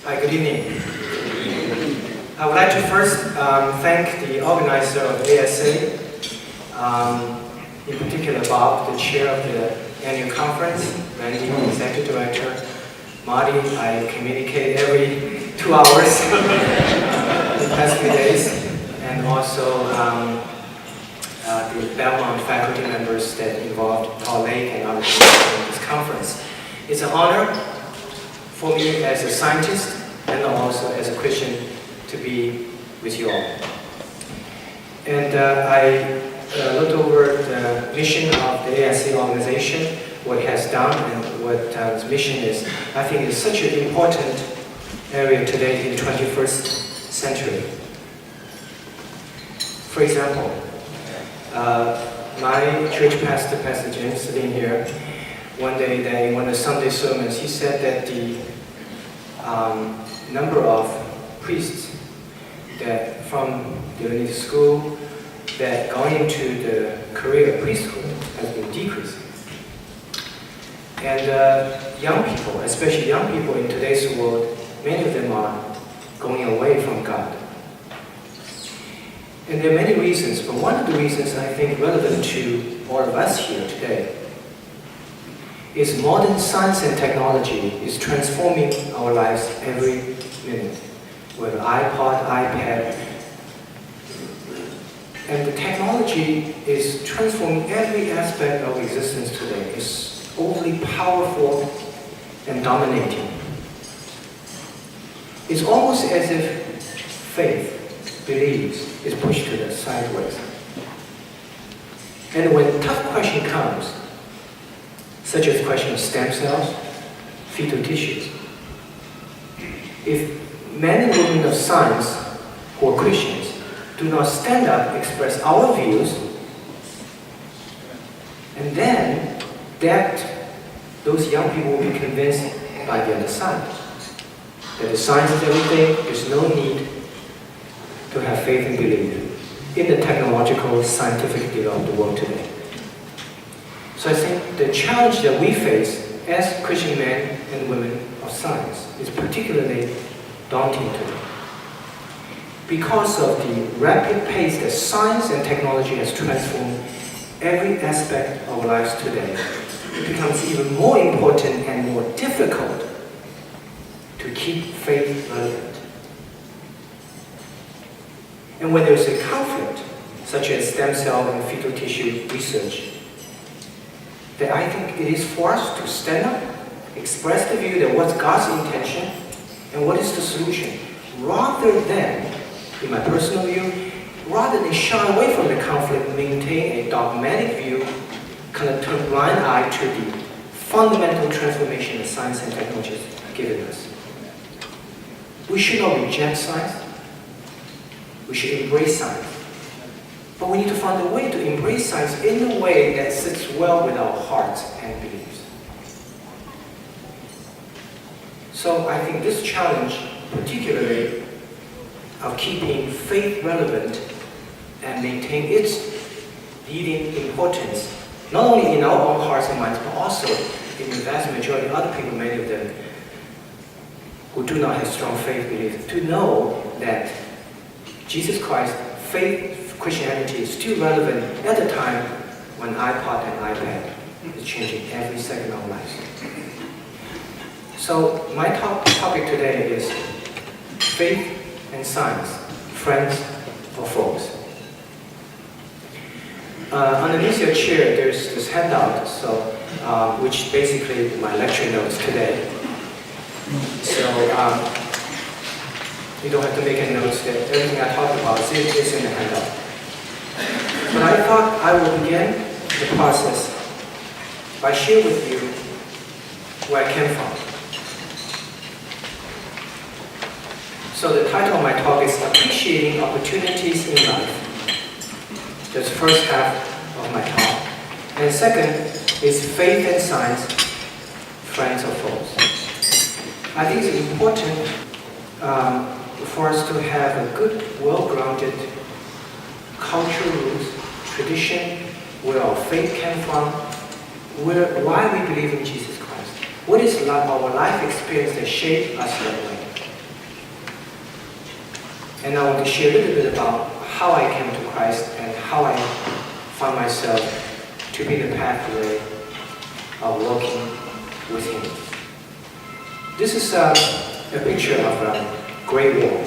Hi, good evening. I would like to first thank the organizer of ASA, in particular Bob, the chair of the annual conference, Randy, the executive director, Marty, I communicate every 2 hours in the past few days, and also the Belmont faculty members that involved Paul Lake and other people in this conference. It's an honor for me as a scientist and also as a Christian to be with you all. And I looked over the mission of the ASA organization, what it has done and what its mission is. I think it's such an important area today in the 21st century. For example, my church pastor, Pastor James, sitting here, one day in one of the Sunday sermons, he said that the number of priests that from the religious school that going into the career of priesthood has been decreasing. And young people, especially young people in today's world, many of them are going away from God. And there are many reasons, but one of the reasons I think relevant to all of us here today is modern science and technology is transforming our lives every minute. With iPod, iPad, and the technology is transforming every aspect of existence today. It's overly powerful and dominating. It's almost as if faith, beliefs, is pushed to the sideways. And when a tough question comes, such as the question of stem cells, fetal tissues, if men and women of science who are Christians do not stand up, express our views, and then those young people will be convinced by the other side that the science is everything, there's no need to have faith and belief in the technological, scientific developed world today. So I think the challenge that we face as Christian men and women of science is particularly daunting today. Because of the rapid pace that science and technology has transformed every aspect of our lives today, it becomes even more important and more difficult to keep faith relevant. And when there's a conflict, such as stem cell and fetal tissue research, that I think it is for us to stand up, express the view that what's God's intention and what is the solution, rather than, in my personal view, rather than shy away from the conflict, maintain a dogmatic view, kind of turn a blind eye to the fundamental transformation that science and technology has given us. We should not reject science. We should embrace science. But we need to find a way to embrace science in a way that sits well with our hearts and beliefs. So I think this challenge, particularly of keeping faith relevant and maintain its leading importance, not only in our own hearts and minds, but also in the vast majority of other people, many of them who do not have strong faith beliefs, to know that Jesus Christ, faith, Christianity is still relevant at the time when iPod and iPad is changing every second of our lives. So my topic today is faith and science, friends or foes. Underneath your chair, there's this handout, which basically my lecture notes today. So you don't have to make any notes that everything I talk about is in the handout. But I thought I will begin the process by sharing with you where I came from. So the title of my talk is Appreciating Opportunities in Life. That's the first half of my talk. And the second is Faith and Science, Friends or Foes. I think it's important for us to have a good, well-grounded cultural roots, tradition, where our faith came from, why we believe in Jesus Christ. What is our life experience that shaped us that way? And I want to share a little bit about how I came to Christ and how I found myself to be the pathway of walking with Him. This is a picture of a Great Wall.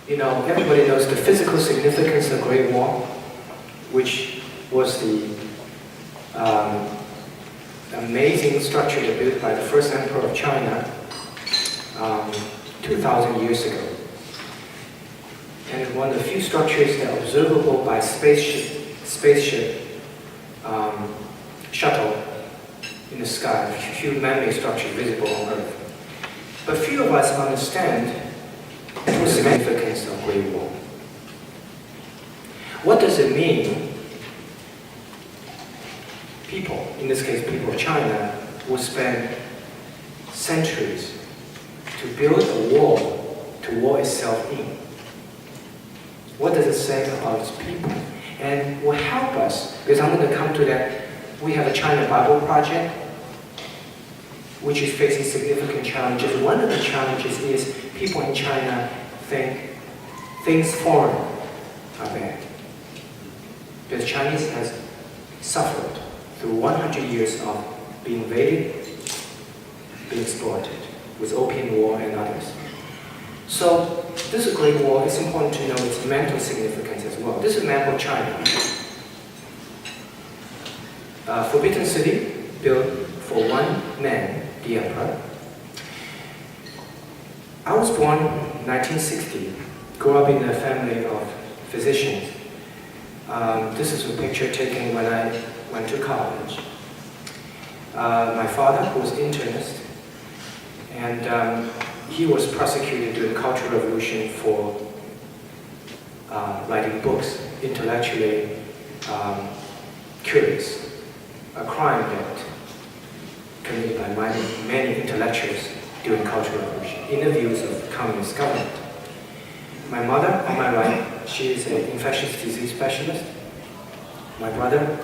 You know, everybody knows the physical significance of Great Wall, which was the amazing structure built by the first emperor of China 2,000 years ago. And it's one of the few structures that are observable by spaceship shuttle in the sky, a few man-made structures visible on Earth. But few of us understand the significance of Great Wall. What does it mean? People, in this case people of China, will spend centuries to build a wall to wall itself in. What does it say about its people? And will help us, because I'm going to come to that. We have a China Bible project, which is facing significant challenges. One of the challenges is people in China think things foreign are bad. Because Chinese has suffered through 100 years of being invaded, being exploited, with Opium War and others. So this is a Great Wall. It's important to know its mental significance as well. This is a map of China. Forbidden City, built for one man, the emperor. I was born in 1960, grew up in a family of physicians. This is a picture taken when I went to college. My father was internist, and he was prosecuted during the Cultural Revolution for writing books, intellectually curious, a crime that committed by many intellectuals during the Cultural Revolution, in the views of communist government. My mother, on my right, she is an infectious disease specialist. My brother,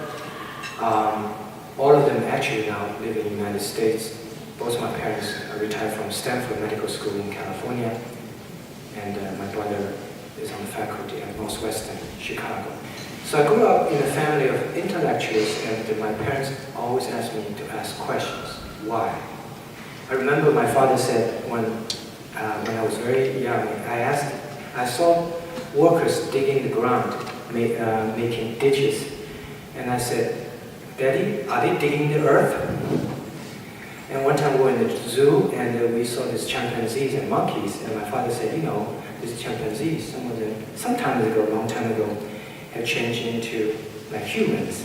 all of them actually now live in the United States. Both my parents are retired from Stanford Medical School in California, and my brother is on the faculty at West End, Chicago. So I grew up in a family of intellectuals, and my parents always asked me to ask questions. Why? I remember my father said when I was very young, I saw workers digging the ground, making ditches, and I said, "Daddy, are they digging the earth?" And one time we were in the zoo, and we saw these chimpanzees and monkeys, and my father said, "You know, these chimpanzees, some of them, some time ago, a long time ago, had changed into like humans."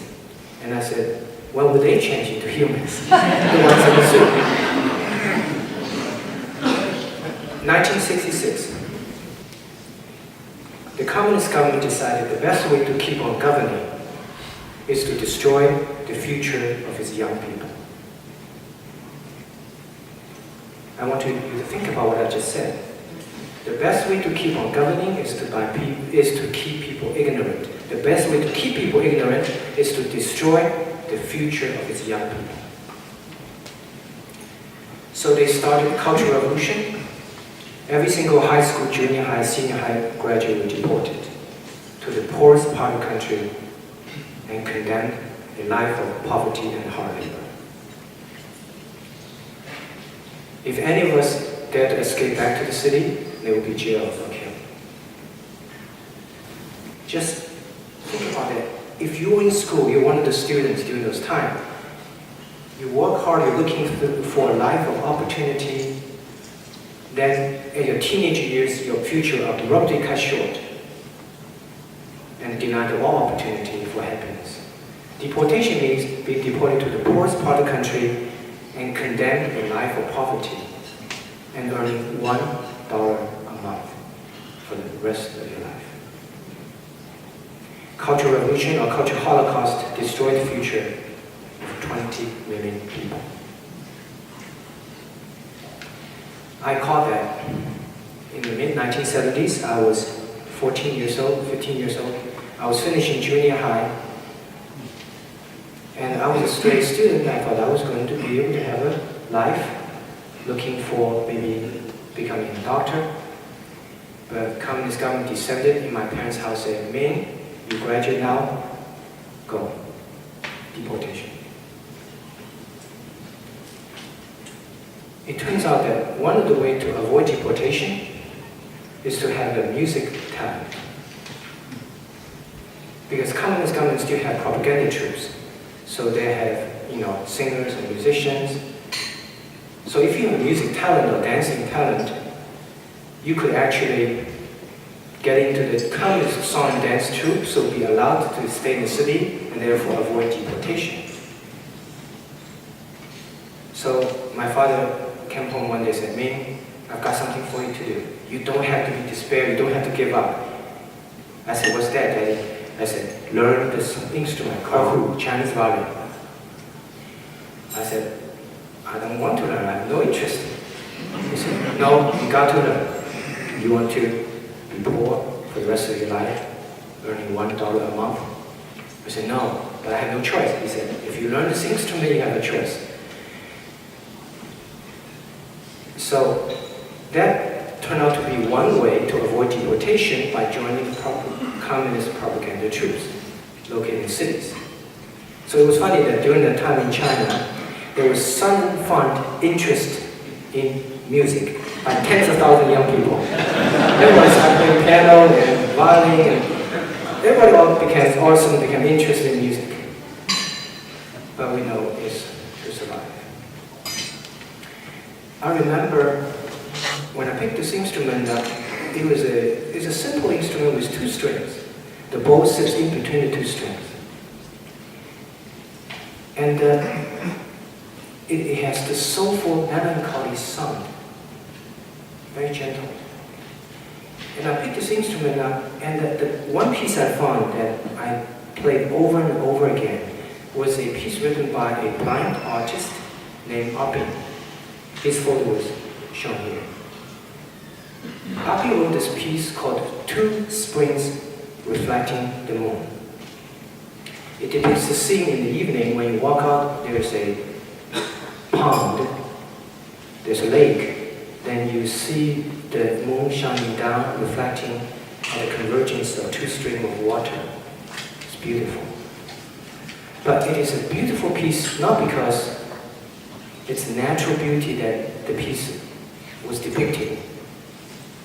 And I said, "When would they change into humans?" The ones in the zoo. 1966. The communist government decided the best way to keep on governing is to destroy the future of its young people. I want you to think about what I just said. The best way to keep on governing is to keep people ignorant. The best way to keep people ignorant is to destroy the future of its young people. So they started the Cultural Revolution. Every single high school, junior high, senior high graduate were deported to the poorest part of the country and condemned a life of poverty and hard labor. If any of us dare to escape back to the city, they will be jailed or killed. Just think about it. If you were in school, you're one of the students during those times, you work hard, you're looking for a life of opportunity, then in your teenage years, your future are abruptly cut short and denied of all opportunity for happiness. Deportation means being deported to the poorest part of the country and condemned to a life of poverty and earning $1 a month for the rest of your life. Cultural Revolution or Cultural Holocaust destroyed the future of 20 million people. I caught that in the mid-1970s. I was 14 years old, 15 years old. I was finishing junior high. And I was a straight student. I thought I was going to be able to have a life, looking for maybe becoming a doctor. But communist government descended in my parents' house, said, Ming, you graduate now, go. Deportation. It turns out that one of the ways to avoid deportation is to have a music talent. Because communist government still have propaganda troops. So they have, singers and musicians. So if you have music talent or dancing talent, you could actually get into the communist song and dance troupe, so be allowed to stay in the city and therefore avoid deportation. So my father came home one day and said, Ming, I've got something for you to do. You don't have to be despair, you don't have to give up. I said, what's that, Daddy? I said, learn this instrument, kahu, Chinese violin. I said, I don't want to learn, I have no interest. He said, no, you got to learn. You want to be poor for the rest of your life, earning $1 a month? I said, no, but I have no choice. He said, if you learn this instrument, you have a choice. So that turned out to be one way to avoid deportation by joining communist propaganda troops located in cities. So it was funny that during that time in China, there was sudden fund interest in music by tens of thousands of young people. Everybody started playing piano and violin, and everybody all became interested in music. But we know it's to survive. I remember when I picked this instrument up, it's a simple instrument with 2 strings. The bow sits in between the 2 strings. And it has this soulful, melancholy sound. Very gentle. And I picked this instrument up, and the one piece I found that I played over and over again was a piece written by a blind artist named Api. His photo was shown here. Api wrote this piece called 2 Springs Reflecting the Moon. It depicts the scene in the evening when you walk out, there's a pond, there's a lake, then you see the moon shining down, reflecting at the convergence of 2 streams of water. It's beautiful. But it is a beautiful piece not because it's natural beauty that the piece was depicting,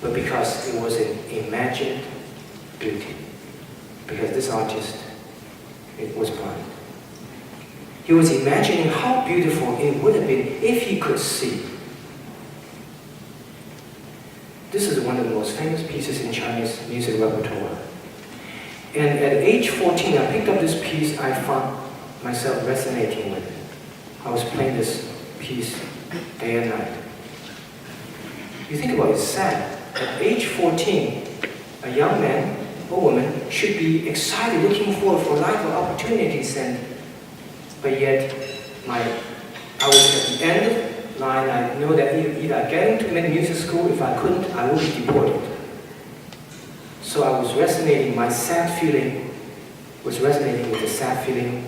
but because it was an imagined beauty. Because this artist, it was blind. He was imagining how beautiful it would have been if he could see. This is one of the most famous pieces in Chinese music repertoire. And at age 14, I picked up this piece. I found myself resonating with it. I was playing this piece day and night. You think about it, it's sad. At age 14, a young man or woman should be excited, looking forward for life or opportunities, but yet I was at the end of the line. I know that either I get into music school, if I couldn't, I would be deported. So I was resonating, my sad feeling was resonating with the sad feeling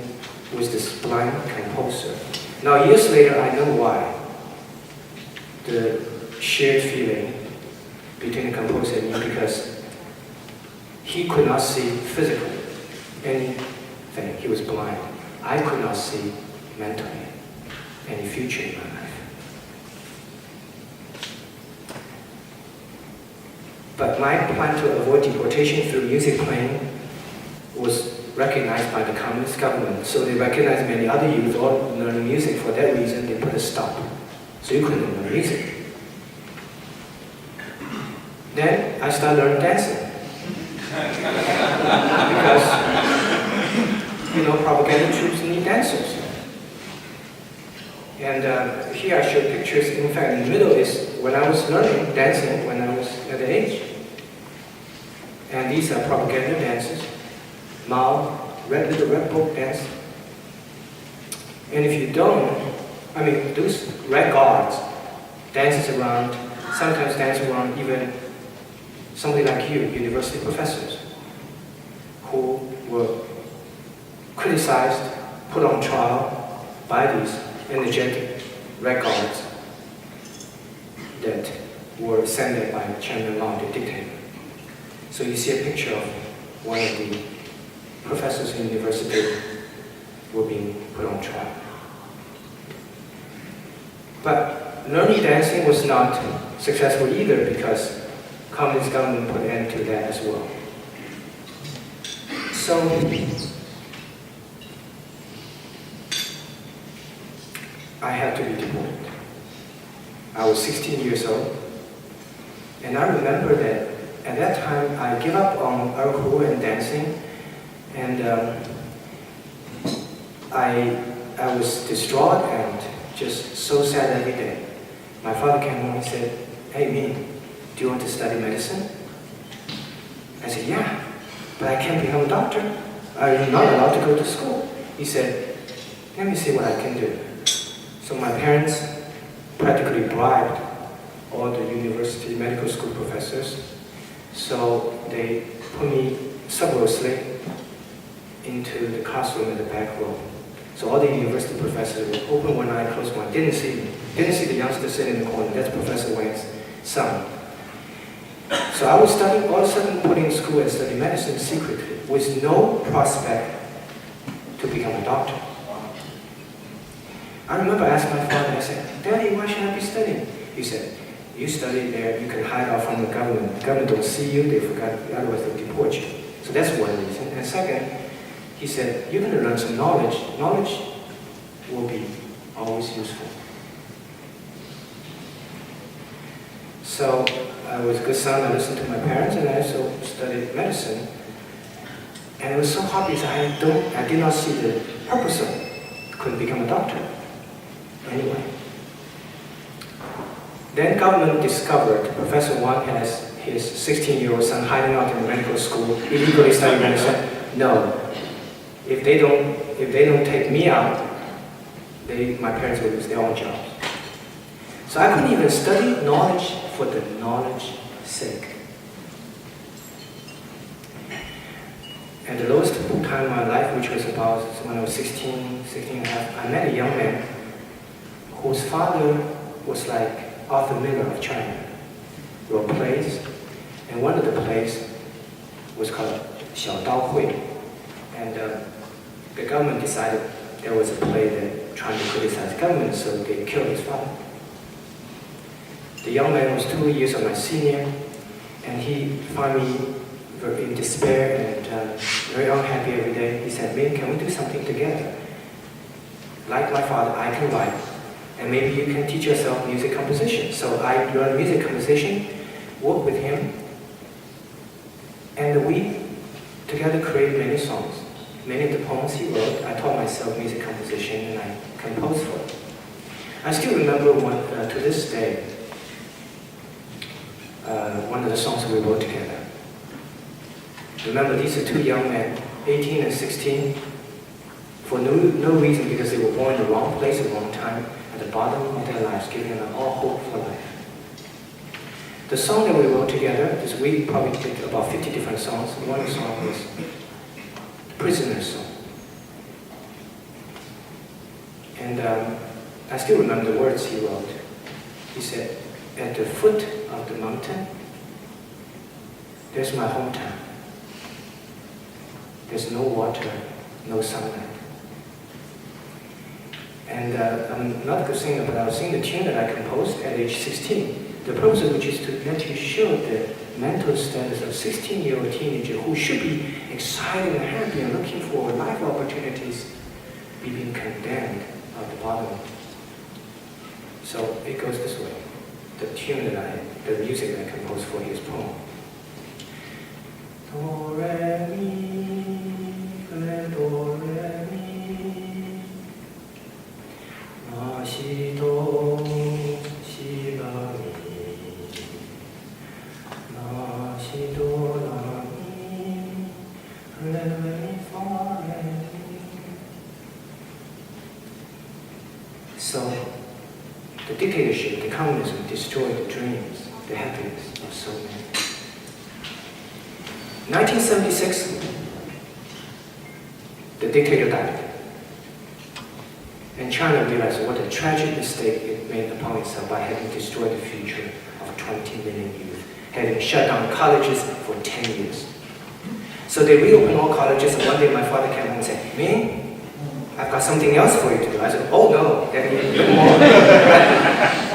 with this blind composer. Now years later, I know why. The shared feeling between the composer and me, because he could not see physically anything. He was blind. I could not see mentally any future in my life. But my plan to avoid deportation through music playing was recognized by the communist government. So they recognized many other youth all learning music. For that reason, they put a stop. So you couldn't learn music. Then I started learning dancing. Because, propaganda troops need dancers. And here I show pictures. In fact, in the middle is when I was learning dancing when I was at the age. And these are propaganda dances. Mao, little red book dance. And if you don't, those red guards dances around, sometimes dance around even somebody like you, university professors, who were criticized, put on trial by these energetic red guards that were sent there by Chairman Mao, the dictator. So you see a picture of one of the professors in the university were being put on trial. But learning dancing was not successful either because communist government put an end to that as well. So I had to be deported. I was 16 years old, and I remember that at that time I gave up on erhu and dancing, and I was distraught and just so sad every day. My father came home and said, "Hey, Ming, do you want to study medicine?" I said, "Yeah, but I can't become a doctor. I'm not allowed to go to school." He said, "Let me see what I can do." So my parents practically bribed all the university medical school professors. So they put me subversively into the classroom in the back row. So all the university professors would open one eye, close one, didn't see me. Didn't see the youngster sitting in the corner. That's Professor Wang's son. So I was studying, all of a sudden putting in school and studying medicine secretly with no prospect to become a doctor. I remember asking my father, I said, "Daddy, why should I be studying?" He said, "You study there, you can hide out from the government. The government don't see you, they forgot, otherwise they'll deport you." So that's one reason. And second, he said, "You're going to learn some knowledge. Knowledge will be always useful." So I was a good son, I listened to my parents, and I also studied medicine. And it was so hard because I did not see the purpose of it. Couldn't become a doctor. Anyway. Then government discovered Professor Wang has his 16-year-old son hiding out in the medical school, illegally studying medicine. No. If they don't take me out, my parents will lose their own jobs. So I couldn't even study knowledge for the knowledge's sake. At the lowest time in my life, which was about when I was 16 and a half, I met a young man whose father was like Arthur Miller of China, wrote plays, and one of the plays was called Xiao Dao Hui. And the government decided there was a play that trying to criticize government, so they killed his father. The young man was 2 years of my senior, and he found me in despair and very unhappy every day. He said, "Ming, can we do something together? Like my father, I can write, and maybe you can teach yourself music composition." So I learned music composition, worked with him, and we together created many songs. Many of the poems he wrote, I taught myself music composition and I composed for it. I still remember one, to this day, one of the songs we wrote together. Remember, these are two young men, 18 and 16, for no reason, because they were born in the wrong place at the wrong time, at the bottom of their lives, giving them all hope for life. The song that we wrote together, is we probably did about 50 different songs. One song was the Prisoner's Song. And I still remember the words he wrote. He said, "At the foot of the mountain, there's my hometown. There's no water, no sunlight." And I'm not a good singer, but I was singing the tune that I composed at age 16. The purpose of which is to let you show the mental status of a 16-year-old teenager who should be excited and happy and looking for life opportunities, be being condemned at the bottom. So it goes this way. The music that I composed for his poem. Do, re, mi, re, do, re, mi, ma, si, do, si, la, mi, ma, si, do, la, mi, re, mi, fa, re, mi. So, the dictatorship, the communism destroyed the dreams, the happiness of so many. 1976, the dictator died. And China realized what a tragic mistake it made upon itself by having destroyed the future of 20 million youth. had shut down colleges for 10 years. So they reopened all colleges, and one day my father came home and said, Ming, I've got something else for you to do. I said, oh no, Daddy, no more.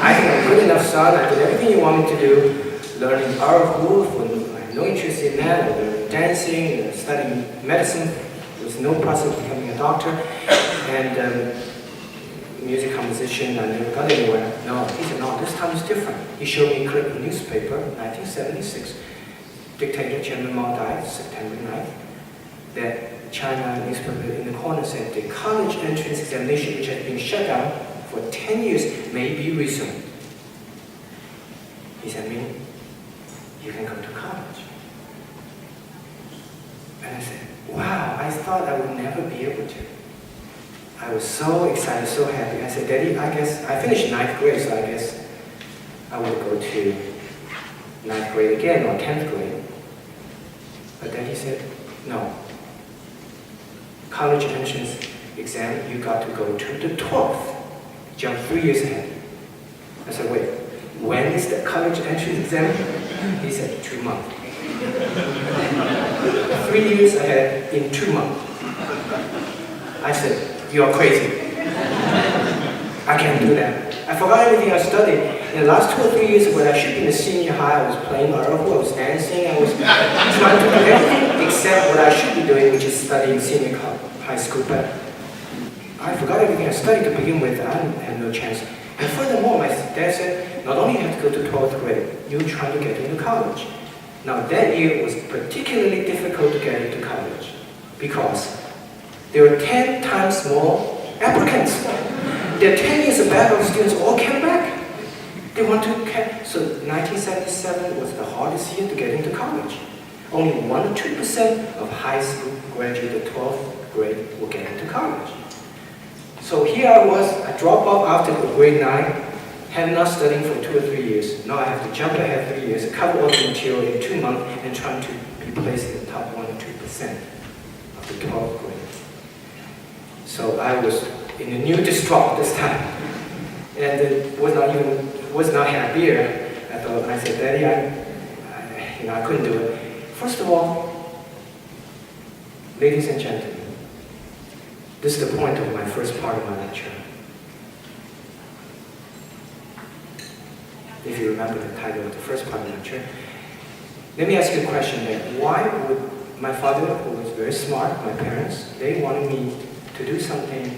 I think I'm good enough, son. I did everything you want me to do. Learning art, I had no interest in that, or dancing, studying medicine. There was no process of becoming a doctor. And music composition, I never got anywhere. No, he said, no, this time is different. He showed me a clip in newspaper, 1976. Dictator Chairman Mao died September 9th. That China newspaper in the corner said the college entrance examination, which had been shut down for 10 years, may be resumed. He said, Ming, you can go to college. And I said, wow, I thought I would never be able to. I was so excited, so happy. I said, Daddy, I guess, I finished 9th grade, so I guess I would go to 9th grade again, or 10th grade. But Daddy said, no. College entrance exam, you got to go to the 12th. Jump 3 years ahead. I said, wait, when is the college entrance exam? He said, 2 months. 3 years ahead in 2 months. I said, you are crazy. I can't do that. I forgot everything I studied. In the last 2 or 3 years when I should be in the senior high, I was playing art, I was dancing, I was trying to do everything except what I should be doing, which is studying senior high school. But I forgot everything I studied to begin with. I had no chance. And furthermore, my dad said, not only you have to go to 12th grade, you're trying to get into college. Now that year was particularly difficult to get into college because there were 10 times more applicants. There are 10 years of battle students all came back. They want to so 1977 was the hardest year to get into college. Only 1 or 2% of high school graduate at 12th grade will get into college. So here I was, I dropped off after grade 9, had not studying for 2 or 3 years. Now I have to jump ahead 3 years, cover all the material in 2 months, and trying to be placed in the top 1 or 2% of the 12th grade. So I was in a new distraught this time, and it was not happier. I said, Daddy, I couldn't do it. First of all, ladies and gentlemen, this is the point of my first part of my lecture. If you remember the title of the first part of the lecture, let me ask you a question then. Why would my father, who was very smart, my parents, they wanted me to do something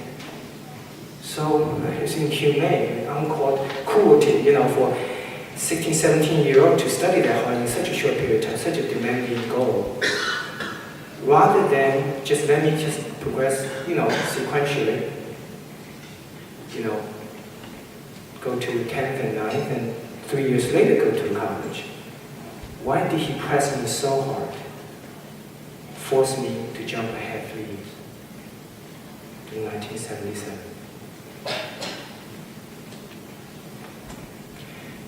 so it's inhumane, uncalled cruelty, for 16, 17-year-old to study that hard in such a short period of time, such a demanding goal. Rather than just let me just progress, sequentially, go to 10th and 9th and 3 years later go to college. Why did he press me so hard? Force me to jump ahead 3 years to 1977.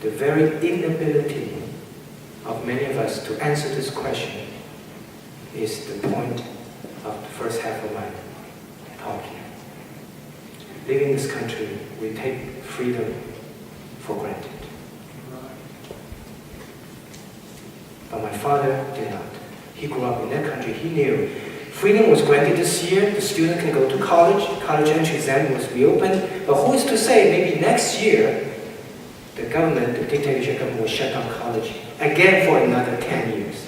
The very inability of many of us to answer this question is the point of the first half of my talk here. Living in this country, we take freedom for granted. But my father did not. He grew up in that country. He knew freedom was granted this year. The student can go to college. College entry exam was reopened. But who is to say maybe next year the government, the dictatorship government, will shut down college again for another 10 years.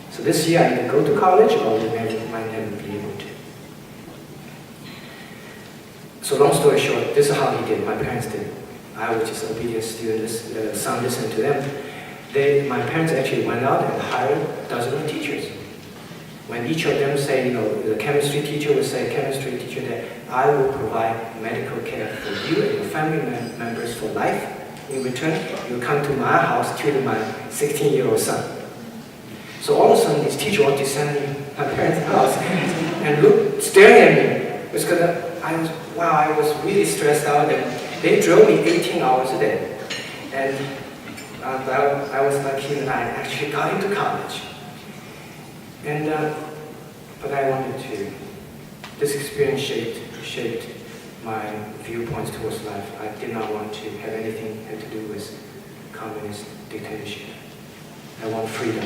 So this year I either go to college or we might never be able to. So long story short, this is how he did. My parents did. I was just obedient student. Son listened to them. My parents actually went out and hired dozens of teachers. When each of them say, the chemistry teacher would say, chemistry teacher, that I will provide medical care for you and your family members for life. In return, you come to my house, tutor my 16-year-old son. So all of a sudden, this teacher all descending my parents' house and staring at me. I was really stressed out. And they drove me 18 hours a day. And I was lucky that I actually got into college. But I wanted to. This experience shaped my viewpoints towards life. I did not want to have anything to do with communist dictatorship. I want freedom.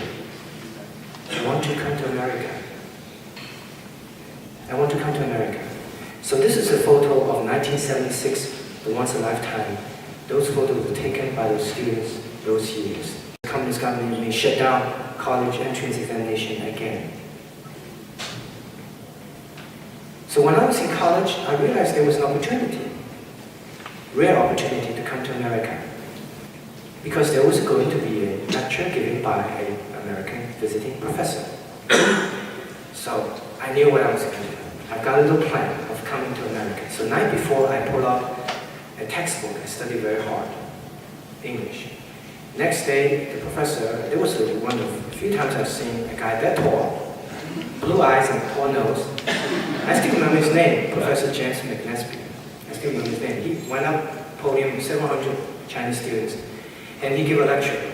I want to come to America. I want to come to America. So this is a photo of 1976, the once a lifetime. Those photos were taken by those students those years. The communist government may shut down college entrance examination again. So when I was in college, I realized there was an opportunity, rare opportunity to come to America. Because there was going to be a lecture given by an American visiting professor. So I knew what I was going to do. I've got a little plan of coming to America. So the night before, I pulled out a textbook. I studied very hard, English. Next day, the professor, there was one of a few times I've seen a guy that tall, blue eyes and tall nose. I still remember his name, Professor James McNasby. I still remember his name. He went up podium with 700 Chinese students, and he gave a lecture.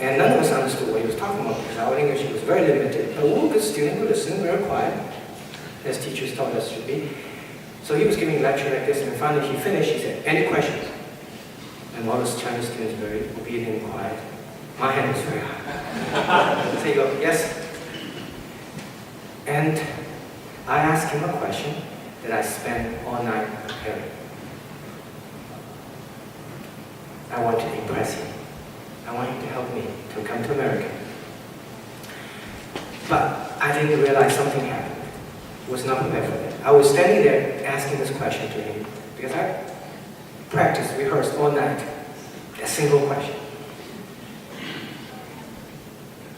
And none of us understood what he was talking about because our English was very limited. But we were good students, we listened, very quiet, as teachers taught us to be. So he was giving a lecture like this, and finally he finished. He said, "Any questions?" And all those Chinese students were very obedient and quiet. My hand was very high. So he goes, "Yes." And I asked him a question that I spent all night preparing. I want to impress him. I want him to help me to come to America. But I didn't realize something happened. I was not prepared for that. I was standing there asking this question to him because I practiced, rehearsed all night, a single question.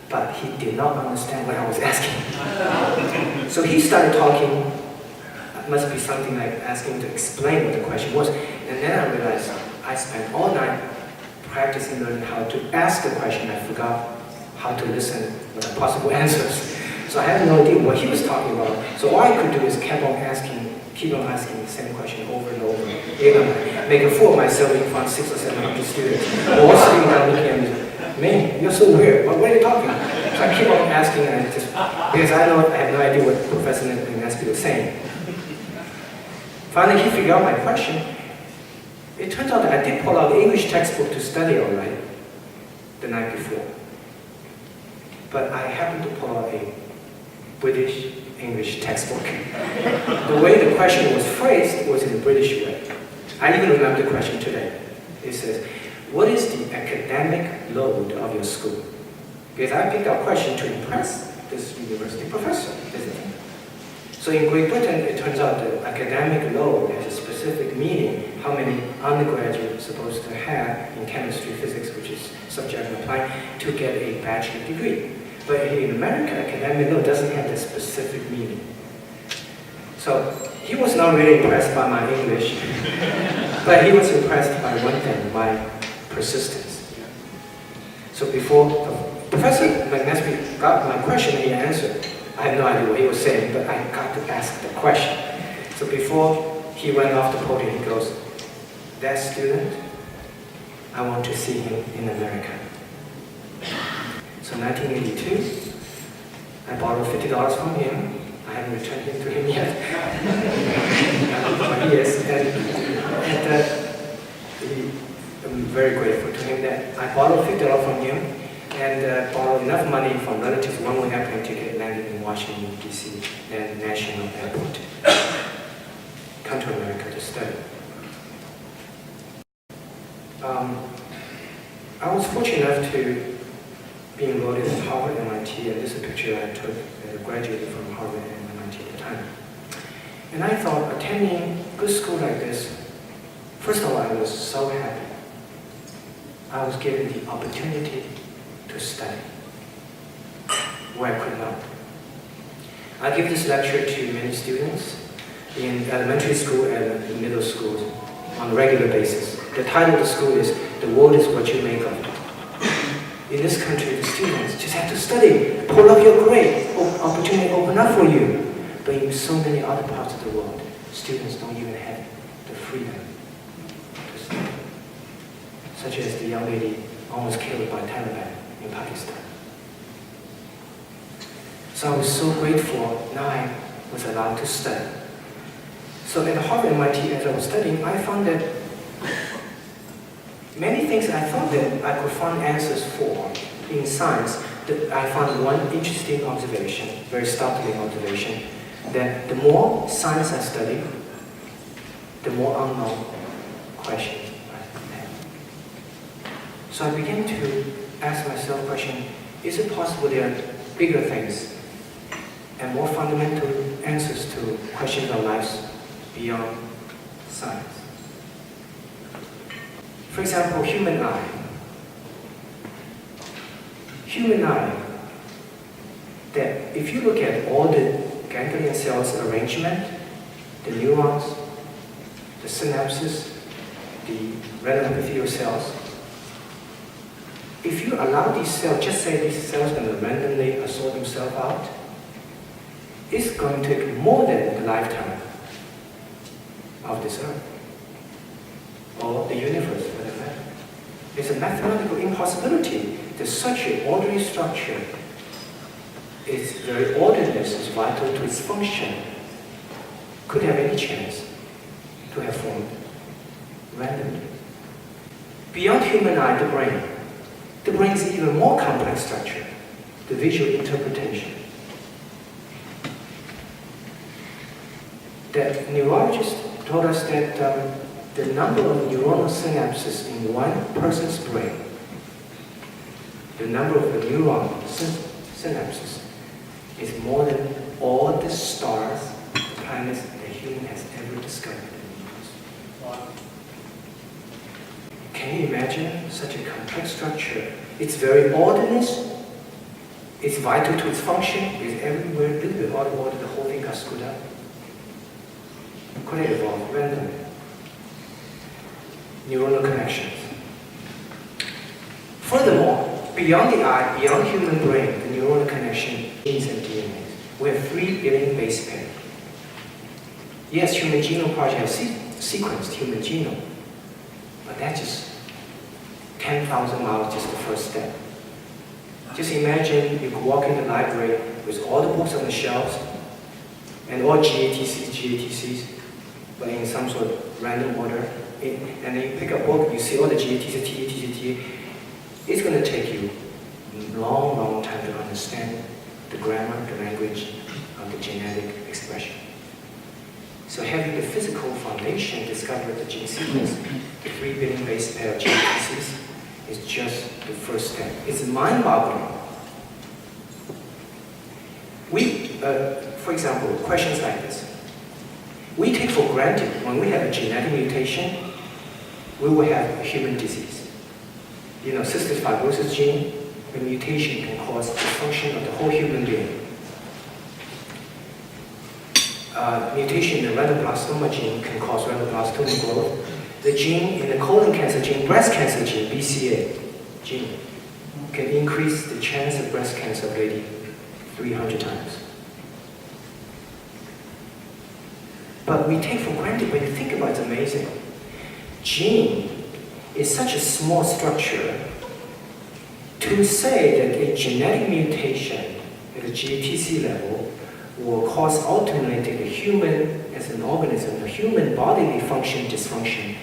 But he did not understand what I was asking. So he started talking. It must be something like asking to explain what the question was. And then I realized I spent all night practicing learning how to ask the question. I forgot how to listen for the possible answers. So I had no idea what he was talking about. So all I could do is keep on asking the same question over and over. Make a fool of myself in front of 600 or 700 students. All sitting down looking at me, "Man, you're so weird. What are you talking about?" So I keep on asking, and because I have no idea what Professor McNasby was saying. Finally, he figured out my question. It turns out that I did pull out the English textbook to study all right the night before. But I happened to pull out a British English textbook. The way the question was phrased was in a British way. I even remember the question today. It says, "What is the academic load of your school?" Because I picked out a question to impress this university professor, isn't it? So in Great Britain, it turns out that academic load has a specific meaning, how many undergraduates are supposed to have in chemistry, physics, which is subject I'm applying, to get a bachelor degree. But in America, academic load doesn't have that specific meaning. So he was not really impressed by my English, but he was impressed by one thing, my persistence. So before Professor McNasby got my question, he answered. I had no idea what he was saying, but I got to ask the question. So before he went off the podium, he goes, "That student, I want to see him in America." So 1982, I borrowed $50 from him. I haven't returned it to him yet. Yes, I'm very grateful to him that I borrowed $50 from him and borrowed enough money from relatives, one-way airplane ticket, landed in Washington, D.C., and National Airport. Come to America to study. I was fortunate enough to be enrolled at Harvard, MIT, and this is a picture I took as a graduate from Harvard and MIT at the time. And I thought attending good school like this, first of all, I was so happy. I was given the opportunity to study where I could not. I give this lecture to many students in elementary school and middle schools on a regular basis. The title of the school is "The World is What You Make of It." In this country, the students just have to study, pull up your grade, opportunity open up for you. But in so many other parts of the world, students don't even have the freedom to study. Such as the young lady almost killed by Taliban in Pakistan. So I was so grateful now I was allowed to study. So at Harvard MIT, as I was studying, I found that many things I thought that I could find answers for in science, I found one interesting observation, very startling observation, that the more science I study, the more unknown questions I have. So I began to ask myself the question, is it possible there are bigger things and more fundamental answers to questions of lives beyond science? For example, human eye. Human eye, that if you look at all the ganglion cells arrangement, the neurons, the synapses, the retinal epithelial cells, if you allow these cells, just say these cells are going to randomly assort themselves out, it's going to take more than the lifetime of this earth, or the universe for that matter. It's a mathematical impossibility that such an orderly structure, its very orderliness is vital to its function, could have any chance to have formed randomly. Beyond human eye, the brain. The brain is even more complex structure, the visual interpretation. The neurologist told us that the number of neuronal synapses in one person's brain, the number of the neuron synapses, is more than all the stars, planets that human has ever discovered in the universe. Wow. Can you imagine such a complex structure? It's very ordinance, it's vital to its function, it's everywhere, a little bit out of order, the whole thing got screwed up. Could it evolve randomly? Neuronal connections. Furthermore, beyond the eye, beyond human brain, the neuronal connection, genes and DNA. We have 3 billion base pairs. Yes, Human Genome Project has sequenced human genome, but that's just 10,000 miles, just the first step. Just imagine you could walk in the library with all the books on the shelves, and all GATCs, but in some sort of random order. And then you pick a book, you see all the GATCs, it's going to take you a long time to understand the grammar, the language of the genetic expression. So having the physical foundation discovered the gene sequence, the 3 billion base pair of GATCs, is just the first step. It's mind-boggling. For example, questions like this. We take for granted when we have a genetic mutation, we will have a human disease. You know, cystic fibrosis gene, the mutation can cause dysfunction of the whole human being. Mutation in the retinoblastoma gene can cause retinoblastoma growth. The gene in the colon cancer gene, breast cancer gene, BCA gene, can increase the chance of breast cancer of lady 300 times. But we take for granted, when you think about it, it's amazing. Gene is such a small structure. To say that a genetic mutation at a GATC level will cause ultimately the human, as an organism, the human bodily function dysfunction,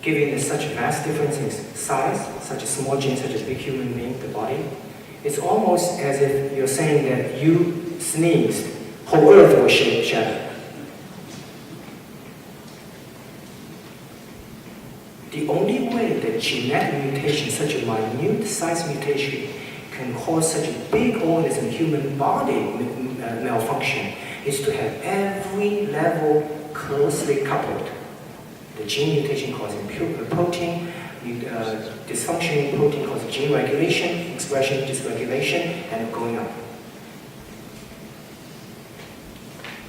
giving such vast difference in size, such a small gene, such a big human being, the body, it's almost as if you're saying that you sneezed, whole earth will shatter. The only way that genetic mutation, such a minute size mutation, can cause such a big organism, human body malfunction, is to have every level closely coupled. The gene mutation causing protein, dysfunction in protein causing gene regulation, expression dysregulation, and going up.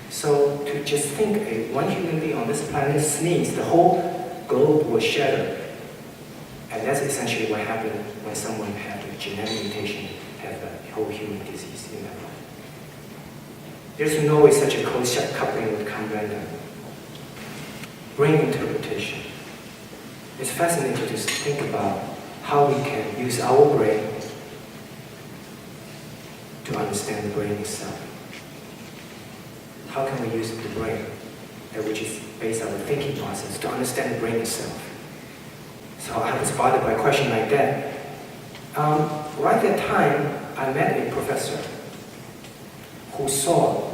So to just think one human being on this planet sneezes, the whole globe will shatter. And that's essentially what happened when someone had a genetic mutation, have a whole human disease in their body. There's no way such a close coupling would come random. Brain interpretation. It's fascinating to think about how we can use our brain to understand the brain itself. How can we use the brain, which is based on the thinking process, to understand the brain itself? So I was bothered by a question like that. right at that time, I met a professor who saw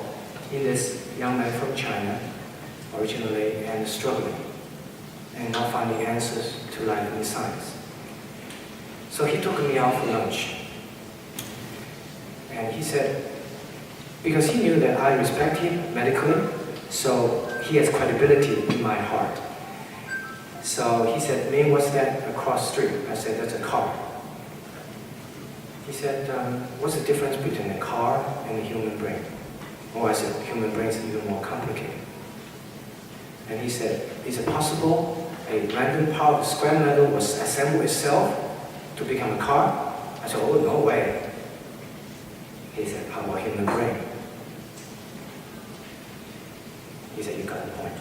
in this young man from China, originally, and struggling, and not finding answers to life in science. So he took me out for lunch. And he said, because he knew that I respect him medically, so he has credibility in my heart. So he said, Ming, what's that across the street? I said, that's a car. He said, what's the difference between a car and a human brain? Oh, I said, human brain is even more complicated. And he said, is it possible a random part of scrap metal will assemble itself to become a car? I said, oh, no way. He said, how about human brain? He said, you got the point.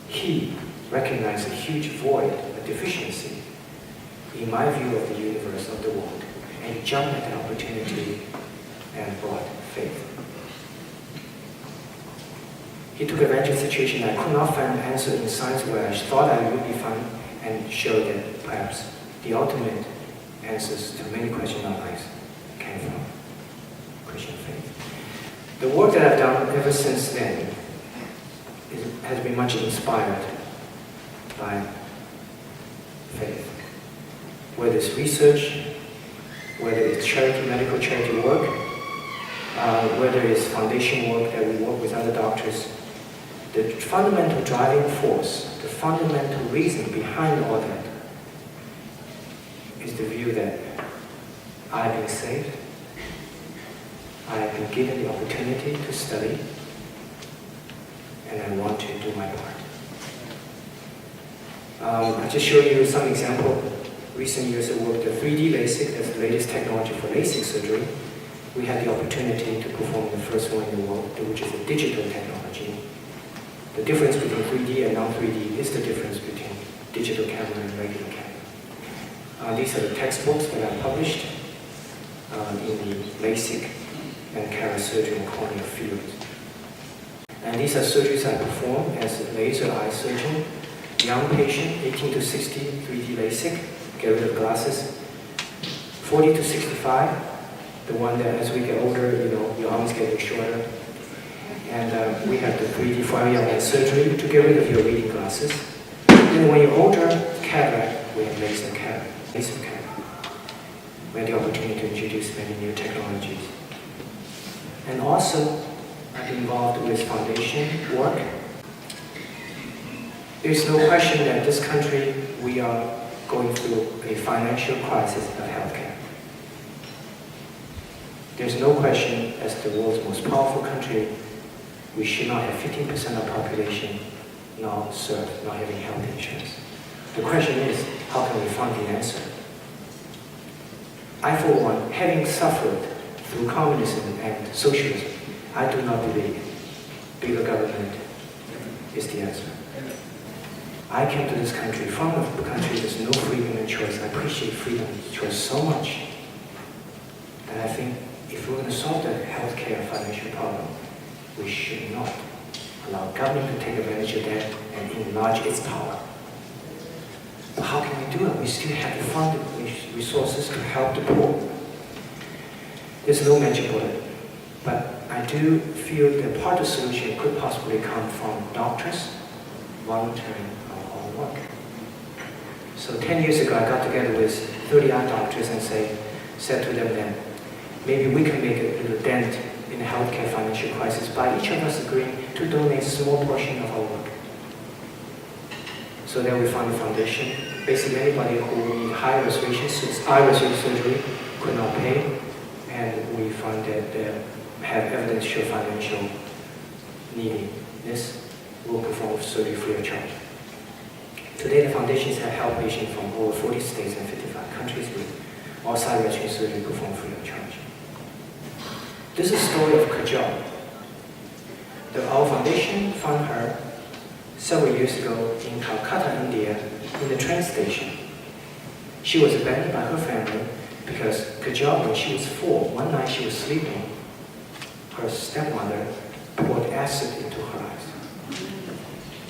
He recognized a huge void, a deficiency, in my view of the universe, of the world, and he jumped at the opportunity and brought faith. He took advantage of a situation I could not find an answer in science where I thought I would be found, and showed that perhaps the ultimate answers to many questions in our lives came from Christian faith. The work that I've done ever since then has been much inspired by faith. Whether it's research, whether it's charity, medical charity work, whether it's foundation work that we work with other doctors, the fundamental driving force, the fundamental reason behind all that is the view that I have been saved, I have been given the opportunity to study, and I want to do my part. I just showed you some example. Recent years I worked at 3D LASIK, that's the latest technology for LASIK surgery. We had the opportunity to perform the first one in the world, which is a digital technology. The difference between 3D and non-3D is the difference between digital camera and regular camera. These are the textbooks that I published in the LASIK and cataract surgery and corneal fields. And these are surgeries I perform as a laser eye surgeon. Young patient, 18 to 60, 3D LASIK, get rid of glasses. 40 to 65, the one that as we get older, your arms getting shorter. And we have the 3D forearm surgery to get rid of your reading glasses. Then when you're older, cataract, we have laser cataract. We had the opportunity to introduce many new technologies. And also, I've been involved with foundation work. There's no question that in this country we are going through a financial crisis of healthcare. There's no question, as the world's most powerful country, we should not have 15% of the population not served, not having health insurance. The question is, how can we find the answer? I, for one, having suffered through communism and socialism, I do not believe bigger government is the answer. I came to this country from a country there's no freedom and choice. I appreciate freedom and choice so much that I think if we're going to solve the healthcare financial problem, we should not allow government to take advantage of that and enlarge its power. But how can we do it? We still have to fund the resources to help the poor. There's no magic bullet. But I do feel that part of the solution could possibly come from doctors volunteering our own work. So 10 years ago, I got together with 30 eye doctors and said to them that maybe we can make a little dent in the healthcare financial crisis by each of us agreeing to donate a small portion of our work. So then we found a foundation. Basically, anybody who need eye restoration surgery could not pay, and we found that they have evidence show financial neediness will perform surgery free of charge. Today, the foundations have helped patients from over 40 states and 55 countries with all side restoration surgery performed free of charge. This is the story of Kajal. Our foundation found her several years ago in Calcutta, India, in the train station. She was abandoned by her family because Kajal, when she was 4, one night she was sleeping, her stepmother poured acid into her eyes,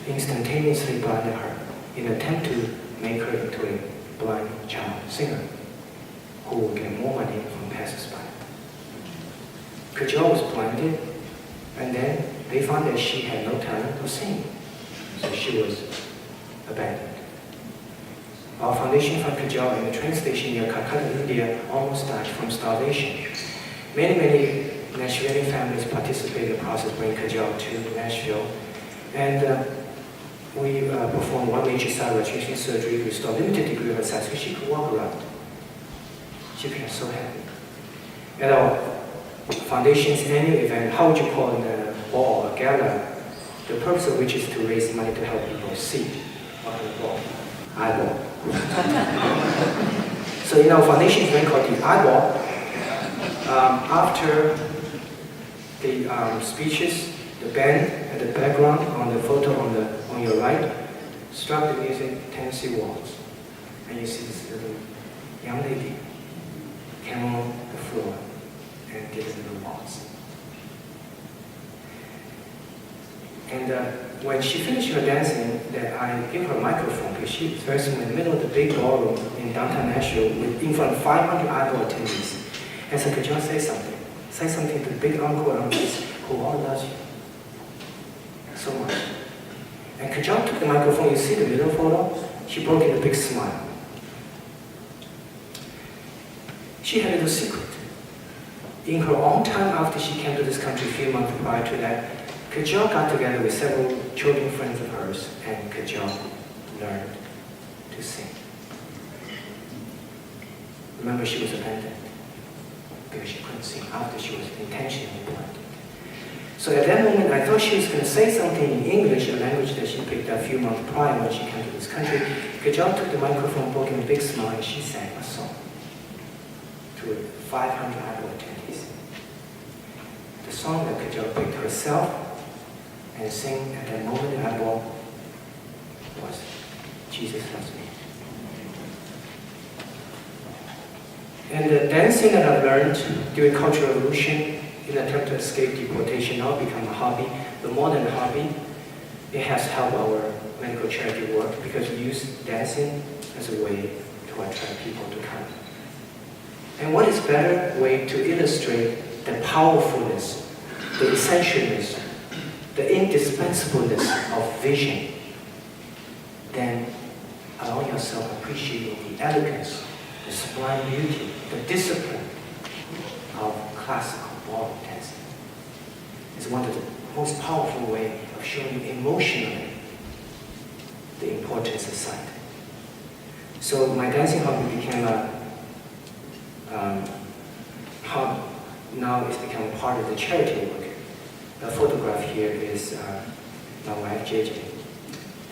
instantaneously blinded her in an attempt to make her into a blind child singer. who will get more money from passers-by. Kajol was blinded, and then they found that she had no talent to sing, so she was abandoned. Our foundation from Kajol in the train station near Calcutta, India, almost died from starvation. Many Nashville families participated in the process of bringing Kajol to Nashville, and we performed one major side restoration surgery, restored limited degree of her sight so she could walk around. She became so happy. At our foundation's annual event, how would you call it, a ball or a gala, the purpose of which is to raise money to help people see. What kind of ball? Eyeball. So in our foundation's event called the eyeball, after the speeches, the band at the background on the photo on your right struck the music Tennessee Waltz, and you see this little young lady came on the floor and did a little waltz. And when she finished her dancing, that I gave her a microphone because she was very small in the middle of the big ballroom in downtown Nashville in front of 500 eyeball attendees. And so, could you say something? Say something to the big uncle and aunties who all loves you so much. And Kajol took the microphone, you see the middle photo? She broke in a big smile. She had a little secret. In her own time after she came to this country a few months prior to that, Kajol got together with several children friends of hers, and Kajol learned to sing. Remember, she was abandoned because she couldn't sing after she was intentionally blinded. So at that moment, I thought she was going to say something in English, a language that she picked up a few months prior when she came to this country. Kajol took the microphone, broke in a big smile, and she sang a song to 500 eyeball attendees. The song that Kajol picked herself and sang at that moment in eyeball was Jesus Loves Me. And the dancing that I learned during Cultural Revolution in an attempt to escape deportation now become a hobby, but more than a hobby, it has helped our medical charity work because we use dancing as a way to attract people to come. And what is better way to illustrate the powerfulness, the essentialness, the indispensableness of vision than allowing yourself appreciating the elegance, the sublime beauty, the discipline of classical ballroom dancing. It's one of the most powerful ways of showing emotionally the importance of sight. So my dancing hobby became a hobby. Now it's become part of the charity work. The photograph here is my wife JJ,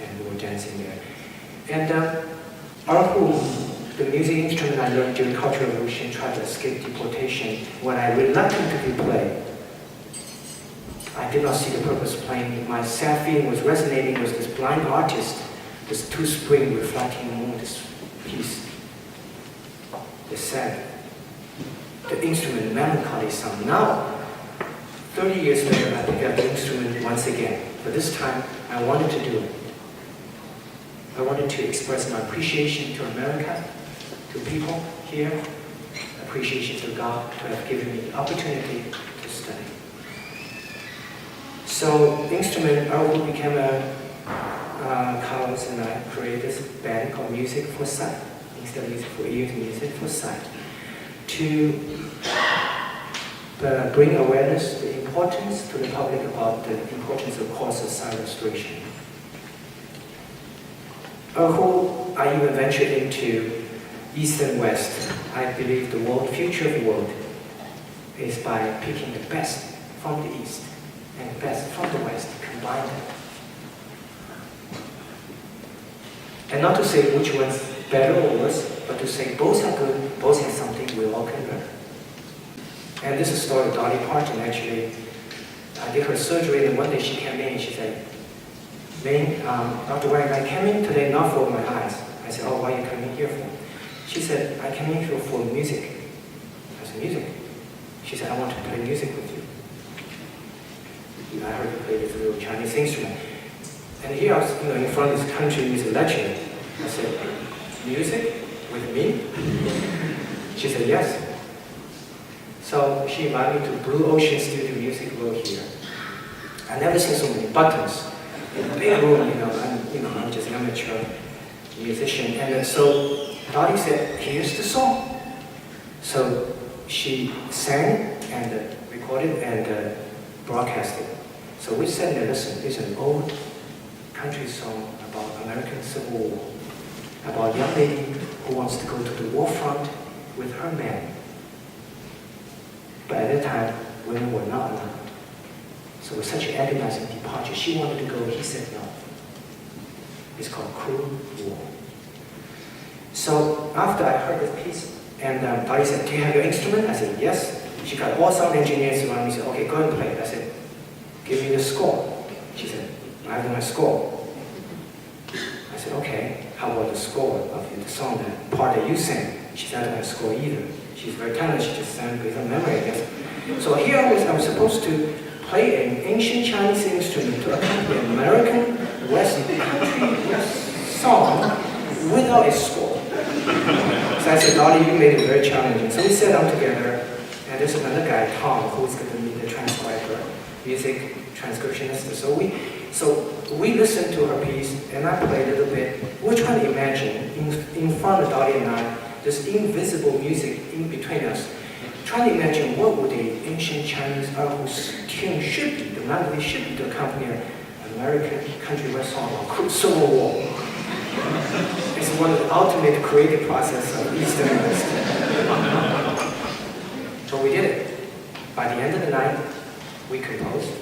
and we were dancing there. And the music instrument I learned during Cultural Revolution, tried to escape deportation. When I reluctantly played, I did not see the purpose of playing. My sad feeling was resonating with this blind artist, this two-spring reflecting moon, this piece, the sad, the instrument, melancholy sound. Now, 30 years later, I picked up the instrument once again. But this time, I wanted to do it. I wanted to express my appreciation to America, to people here, appreciation to God to have given me the opportunity to study. So the instrument, Arul became Carlos and I created this band called Music for Sight, instead of music for ears, music for sight, to bring awareness, the importance to the public about the importance of course of sight restoration. I even ventured into East and West. I believe the future of the world is by picking the best from the East and the best from the West, combine them. And not to say which one's better or worse, but to say both are good, both have something we all can learn. And this is a story of Dolly Parton, actually. I did her surgery, and one day she came in and she said, Ming, Dr. Wang, I came in today not for my eyes. I said, oh, why are you coming here for? She said, I came in here for music. I said, music? She said, I want to play music with you. I heard you play this little Chinese instrument. And here I was in front of this country music lecturer. I said, music with me? She said, yes. So she invited me to Blue Ocean Studio Music Room here. I never seen so many buttons in a big room, I'm just an amateur musician. And so Dottie said, here's the song. So she sang and recorded and broadcasted. So we sat and listened. It's an old country song about American Civil War, about a young lady who wants to go to the war front with her man. But at that time, women were not allowed. So it was such an agonizing departure. She wanted to go, he said no. It's called Cruel War. So after I heard the piece, and Dottie said, do you have your instrument? I said, yes. She got all sound engineers around me. She said, okay, go and play. I said, give me the score. She said, I have my score. I said, okay, how about the score of the song, the part that you sang? She said, I don't have a score either. She's very talented, she just sang with her memory, I guess. So here I was supposed to play an ancient Chinese instrument to accompany an American West song without a score. So I said, Dottie, you made it very challenging. So we sat down together, and there's another guy, Tom, who's going to be the transcriber, music transcriptionist. So we listened to her piece, and I played a little bit. We're trying to imagine, in front of Dottie and I, this invisible music in between us, trying to imagine what would the ancient Chinese whose tune should be, the melody should be to accompany an American country West song about Civil War. It's one of the ultimate creative process of Eastern and West. So we did it. By the end of the night, we composed,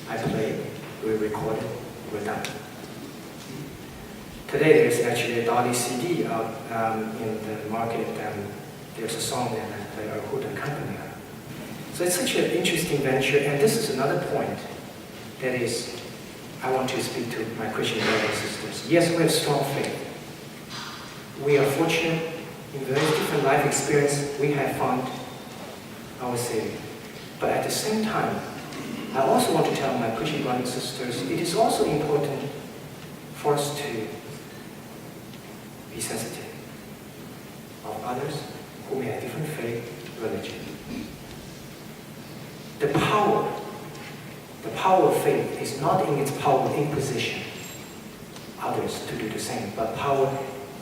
I played, we recorded, we're done. Today there's actually a Dottie CD out in the market, and there's a song that I play, or who to accompany her. So it's such an interesting venture, and this is another point that is, I want to speak to my Christian brothers and sisters. Yes, we have strong faith. We are fortunate in very different life experience we have found our Savior. But at the same time, I also want to tell my Christian brothers and sisters, it is also important for us to be sensitive of others who may have different faith, religion. The power of faith is not in its power of imposition others to do the same, but power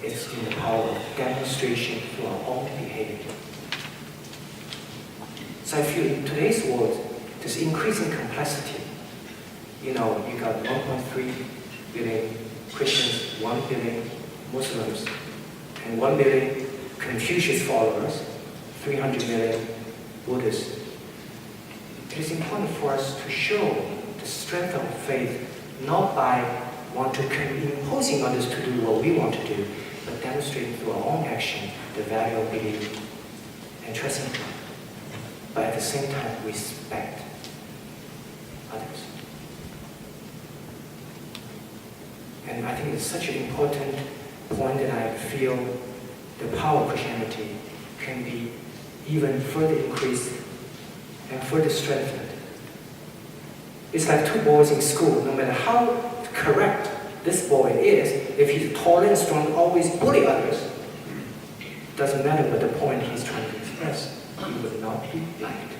is in the power of demonstration through our own behavior. So I feel in today's world, there's increasing complexity. You got 1.3 billion Christians, 1 billion Muslims, and 1 billion Confucius followers, 300 million Buddhists. It is important for us to show the strength of faith, not by imposing others to do what we want to do, but demonstrating through our own action the value of belief and trusting God. But at the same time, respect others. And I think it's such an important point that I feel the power of Christianity can be even further increased and further strengthened. It's like two boys in school. No matter how correct this boy is, if he's tall and strong, always bully others, doesn't matter what the point he's trying to express, he will not be liked.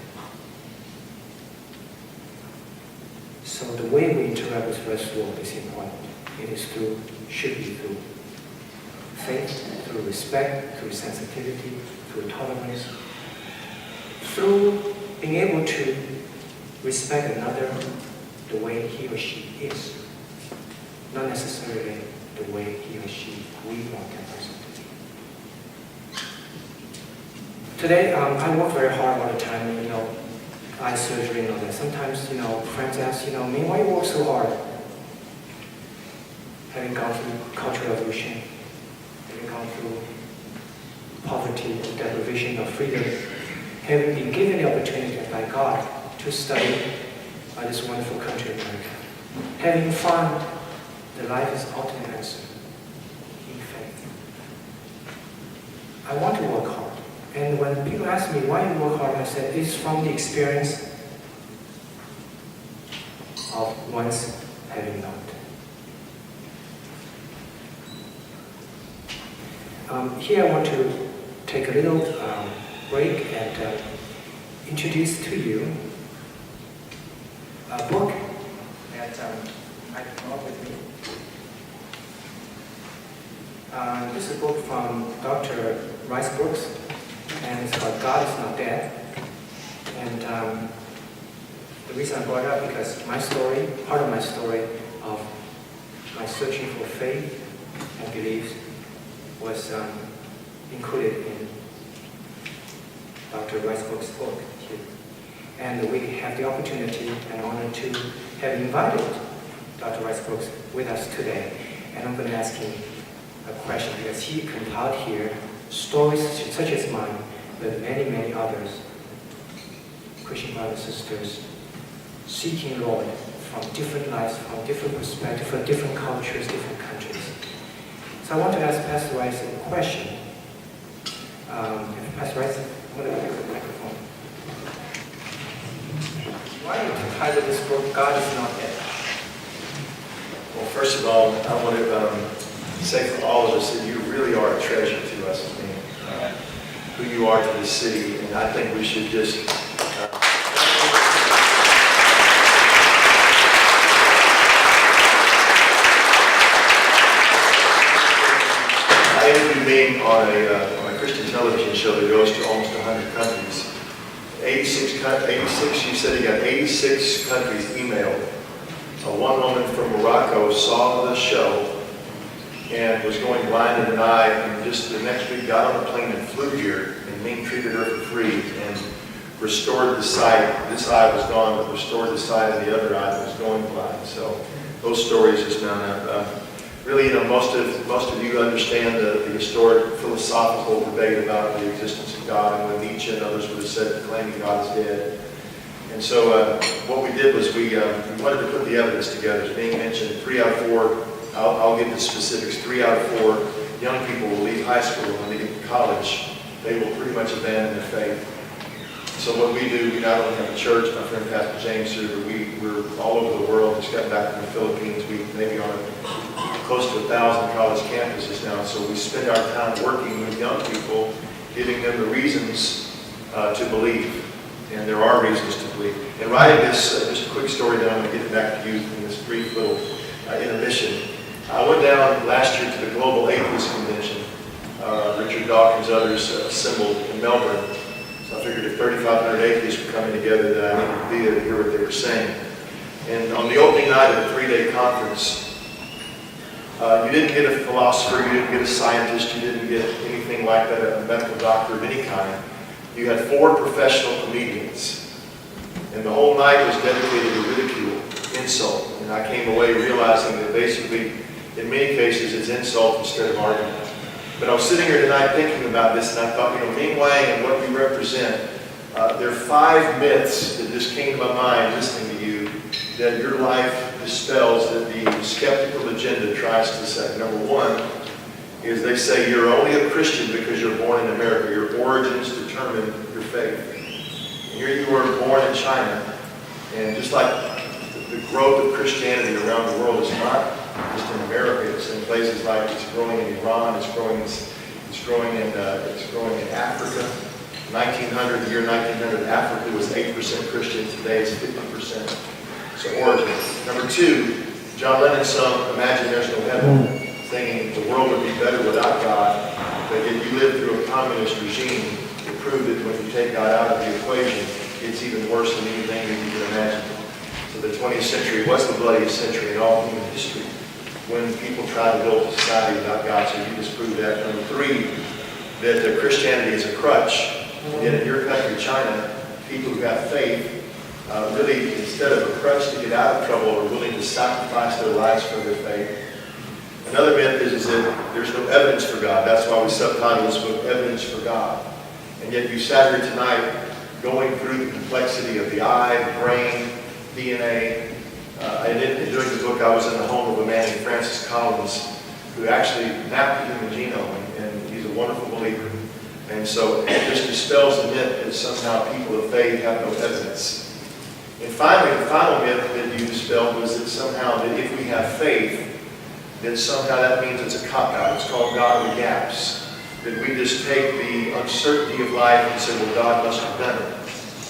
So the way we interact with the rest of the world is important. It is should be through faith, through respect, through sensitivity, through tolerance, through being able to respect another the way he or she is, not necessarily the way he or she we want that person to be. Today, I work very hard all the time, eye surgery and all that. Sometimes, friends ask, Ming, why you work so hard? Having gone through Cultural Revolution, having gone through poverty, deprivation of freedom, having been given the opportunity by God to study by this wonderful country, America, having found that life is ultimate answer in faith. I want to work hard. And when people ask me why you work hard, I said it's from the experience of once having not. Here I want to take a little break and introduce to you a book that I came up with me. This is a book from Dr. Rice Brooks, and it's called God is Not Dead. And the reason I brought it up because my story, part of my story of my searching for faith and beliefs was included in Dr. Rice Brooks' book here. And we have the opportunity and honor to have invited Dr. Rice Brooks with us today. And I'm going to ask him a question because he compiled here stories such as mine, but many, many others, Christian brothers and sisters, seeking Lord from different lives, from different perspectives, from different cultures, different countries. So I want to ask Pastor Rice a question. Pastor Rice, I'm going to pick up the microphone. Why do you title this book, God is Not Dead? Well, first of all, I want to say for all of us that you really are a treasure to us, who you are to this city, and I think we should just I interviewed Ming on a Christian television show that goes to almost 100 countries. 86, you said he got 86 countries emailed. One woman from Morocco saw the show and was going blind in an eye, and just the next week got on a plane and flew here, and Ming treated her for free and restored the sight. This eye was gone, but restored the sight of the other eye that was going blind. So those stories just found out. Really, most of you understand the historic philosophical debate about the existence of God, and when Nietzsche and others would have said claiming God is dead. And so what we did was we wanted to put the evidence together. As being mentioned, 3 out of 4, I'll give the specifics, 3 out of 4 young people will leave high school, and when they get to college, they will pretty much abandon their faith. So what we do, we not only have a church, my friend Pastor James here, but we're all over the world. Just got back from the Philippines. We maybe on close to 1,000 college campuses now. So we spend our time working with young people, giving them the reasons to believe. And there are reasons to believe. In writing this, just a quick story, then I'm going to get it back to you in this brief little intermission. I went down last year to the Global Atheist Convention. Richard Dawkins, others assembled in Melbourne. So I figured if 3,500 atheists were coming together, that I needed to be there to hear what they were saying. And on the opening night of the 3-day conference, you didn't get a philosopher, you didn't get a scientist, you didn't get anything like that, a medical doctor of any kind. You had 4 professional comedians. And the whole night was dedicated to ridicule, insult. And I came away realizing that basically, in many cases, it's insult instead of argument. But I was sitting here tonight thinking about this, and I thought, Ming Wang and what you represent, there are 5 myths that just came to my mind listening to you, that your life dispels, that the skeptical agenda tries to say. Number 1 is they say you're only a Christian because you're born in America. Your origins determine your faith. And here you were born in China, and just like the growth of Christianity around the world is not just in America, it's in places like it's growing in Iran, it's growing in Africa. 1900, the year 1900, Africa was 8% Christian. Today it's 50%. So origin. Number 2, John Lennon sung "Imagine There's No Heaven," thinking the world would be better without God, but yet you live through a communist regime that proved that when you take God out of the equation, it's even worse than anything that you can imagine. So the 20th century was the bloodiest century in all human history, when people try to build a society without God. So you just proved that. Number 3, that Christianity is a crutch. And yet in your country, China, people who have faith, really, instead of a crutch to get out of trouble, are willing to sacrifice their lives for their faith. Another myth is that there's no evidence for God. That's why we subtitle this book, Evidence for God. And yet you sat here tonight going through the complexity of the eye, the brain, DNA. During the book, I was in the home of a man named Francis Collins, who actually mapped the human genome, and he's a wonderful believer. And so it just dispels the myth that somehow people of faith have no evidence. And finally, the final myth that you dispelled was that somehow that if we have faith, then somehow that means it's a cop-out. It's called God of the gaps. that we just take the uncertainty of life and say, well, God must have done it.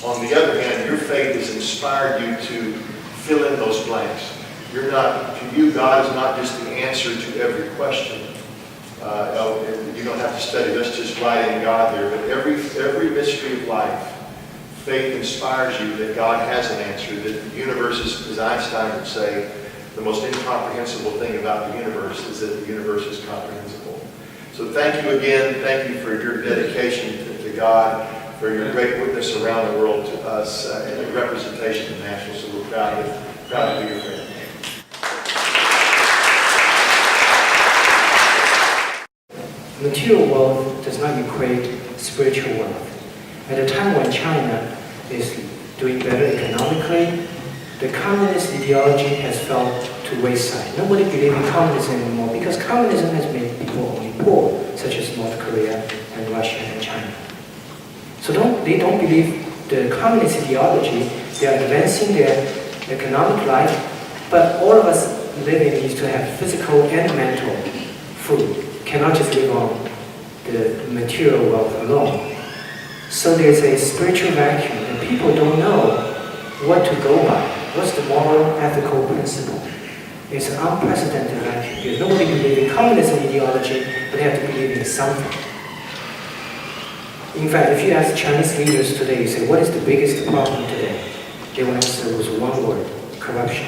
On the other hand, your faith has inspired you to fill in those blanks. You're not, to you, God is not just the answer to every question. You don't have to study, that's just writing God there. But every mystery of life, faith inspires you that God has an answer, that the universe is, as Einstein would say, the most incomprehensible thing about the universe is that the universe is comprehensible. So thank you again. Thank you for your dedication to God, for your great witness around the world to us, and the representation of Nashville. So we're proud to be your friend. Material wealth does not equate spiritual wealth. At a time when China is doing better economically, the communist ideology has fell to wayside. Nobody believes in communism anymore because communism has made people only poor, such as North Korea and Russia and China. So they don't believe the communist ideology. They are advancing their economic life, but all of us living needs to have physical and mental food. Cannot just live on the material wealth alone. So there's a spiritual vacuum, and people don't know what to go by. What's the moral, ethical principle? It's an unprecedented vacuum. Because nobody believes in communism ideology, but they have to believe in something. In fact, if you ask Chinese leaders today, you say, what is the biggest problem today? They will answer with one word: corruption.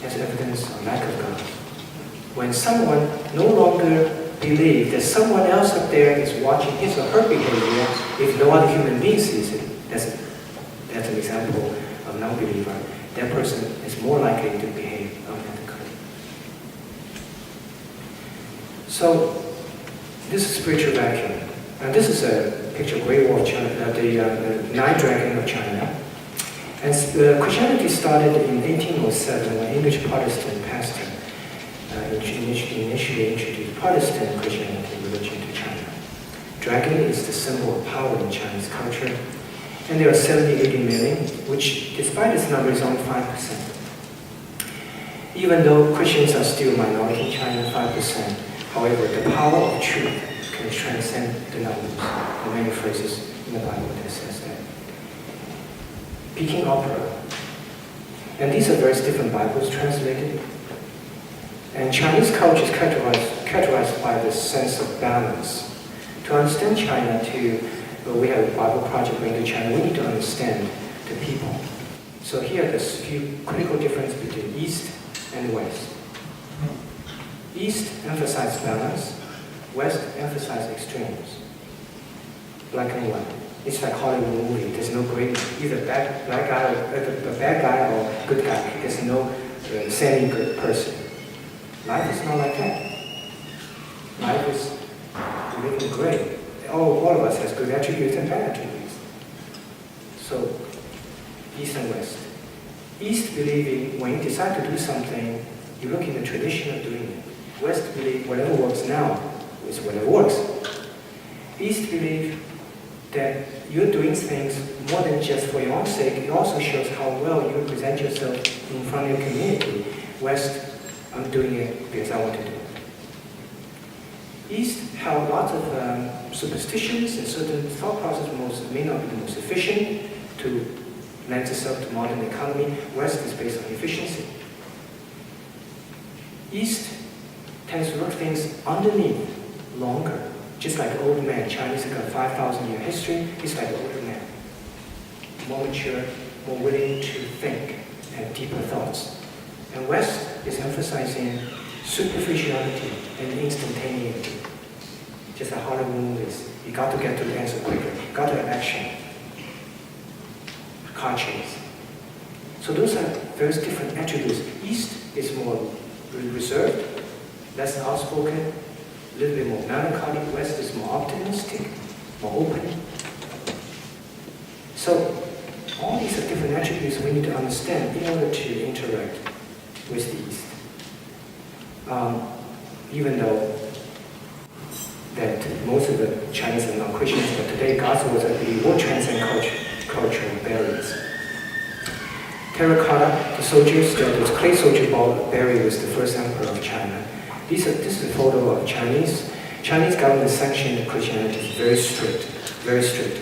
As evidence of lack of God. When someone no longer believes that someone else up there is watching his or her behavior, if no other human being sees it, that's an example of a non-believer. That person is more likely to behave unethically. So, this is spiritual vacuum. And this is a picture of Great Wall of China, the Nine Dragon of China. And Christianity started in 1807 when English Protestant pastor initially introduced Protestant Christianity religion to China. Dragon is the symbol of power in Chinese culture. And there are 70-80 million, which despite its number is only 5%. Even though Christians are still a minority in China, 5%, however, the power of truth can transcend the numbers. There are many phrases in the Bible that says that. Peking opera. And these are various different Bibles translated. And Chinese culture is characterized by this sense of balance. To understand China, we have a Bible project going to China, we need to understand the people. So here there's a few critical differences between East and West. East emphasizes balance, West emphasizes extremes. Black and white. It's like Hollywood movie. There's no gray, either bad guy or good guy. There's no semi-good person. Life is not like that. Life is living gray. All of us has good attributes and bad attributes. So, East and West. East believing when you decide to do something, you look in the tradition of doing it. West believe whatever works now is whatever works. East believe that you're doing things more than just for your own sake. It also shows how well you present yourself in front of your community. West, I'm doing it because I want to do it. East have lots of superstitions and certain thought process may not be the most efficient to lend itself to modern economy. West is based on efficiency. East tends to look things underneath longer, just like an old man. Chinese have got 5,000 year history. He's like an older man, more mature, more willing to think, have deeper thoughts. And West is emphasizing superficiality and instantaneity. Just like Hollywood movies. You got to get to the answer quicker. You got to have action. Car chase. So those are various different attributes. East is more reserved, less outspoken, a little bit more melancholy. West is more optimistic, more open. So all these are different attributes we need to understand in order to interact with the East. Even though that most of the Chinese are not Christians, but today God's words, I believe, will transcend cultural barriers. Terracotta, the soldiers, those clay soldier ball buried with the first emperor of China. This is a photo of Chinese Chinese government sanctioned Christianity is very strict, very strict.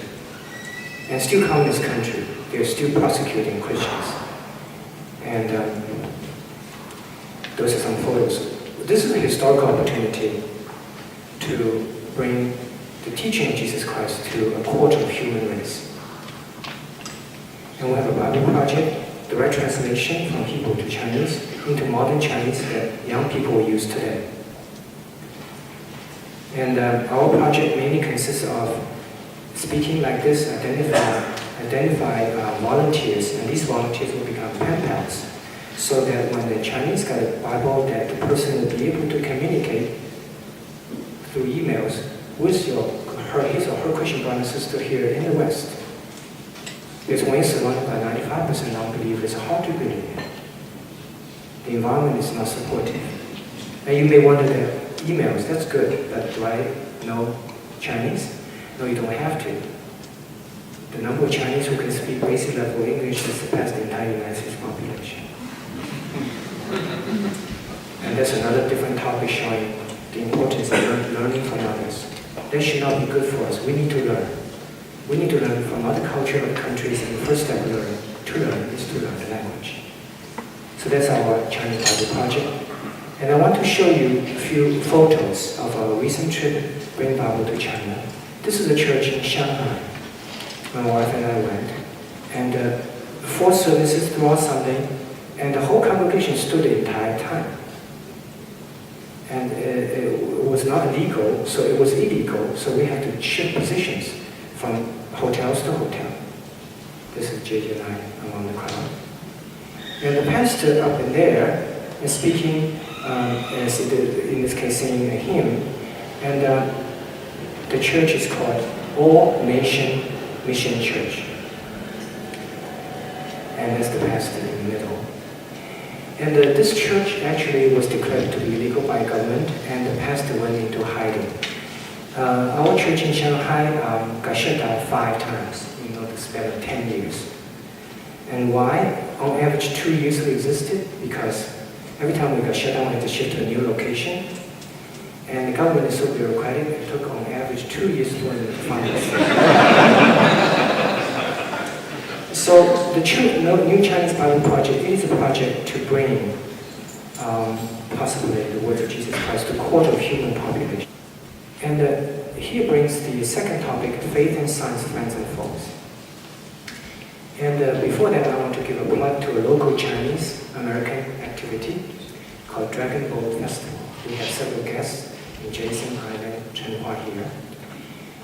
And still communist country, they're still prosecuting Christians. And those are some photos. This is a historical opportunity to bring the teaching of Jesus Christ to a quarter of human race. And we have a Bible project, direct translation from Hebrew to Chinese into modern Chinese that young people use today. And our project mainly consists of speaking like this, identify volunteers, and these volunteers will become pen pals, so that when the Chinese got a Bible, that the person will be able to communicate through emails with his or her Christian brother and sister here in the West. Because when you're surrounded by 95% non-believers, it's hard to believe. The environment is not supportive. And you may wonder that emails, that's good, but do I know Chinese? No, you don't have to. The number of Chinese who can speak basic level English has surpassed the entire United States population. And that's another different topic showing the importance of learning from others. That should not be good for us. We need to learn. We need to learn from other cultures, other countries, and the first step to learn is to learn the language. So that's our Chinese Bible project. And I want to show you a few photos of our recent trip, Bring Bible to China. This is a church in Shanghai. My wife and I went. And 4 services throughout Sunday, and the whole congregation stood the entire time. And it was not legal, so it was illegal, so we had to shift positions from hotels to hotel. This is JJ and I among the crowd. And the pastor up in there is speaking, as he did, in this case singing a hymn, and the church is called All Nation Mission Church. And that's the pastor in the middle. And this church actually was declared to be illegal by government, and the pastor went into hiding. Our church in Shanghai got shut down 5 times in the span of 10 years. And why? On average, 2 years we existed, because every time we got shut down, we had to shift to a new location. And the government is so bureaucratic, it took on average 2 years for them to find us. So the New Chinese Bible Project, it is a project to bring possibly the words of Jesus Christ to a quarter of human population. And here brings the second topic, faith and science, friends and foes. And before that, I want to give a plug to a local Chinese-American activity called Dragon Boat Festival. We have several guests in Jason, Ivan, Chenhua here.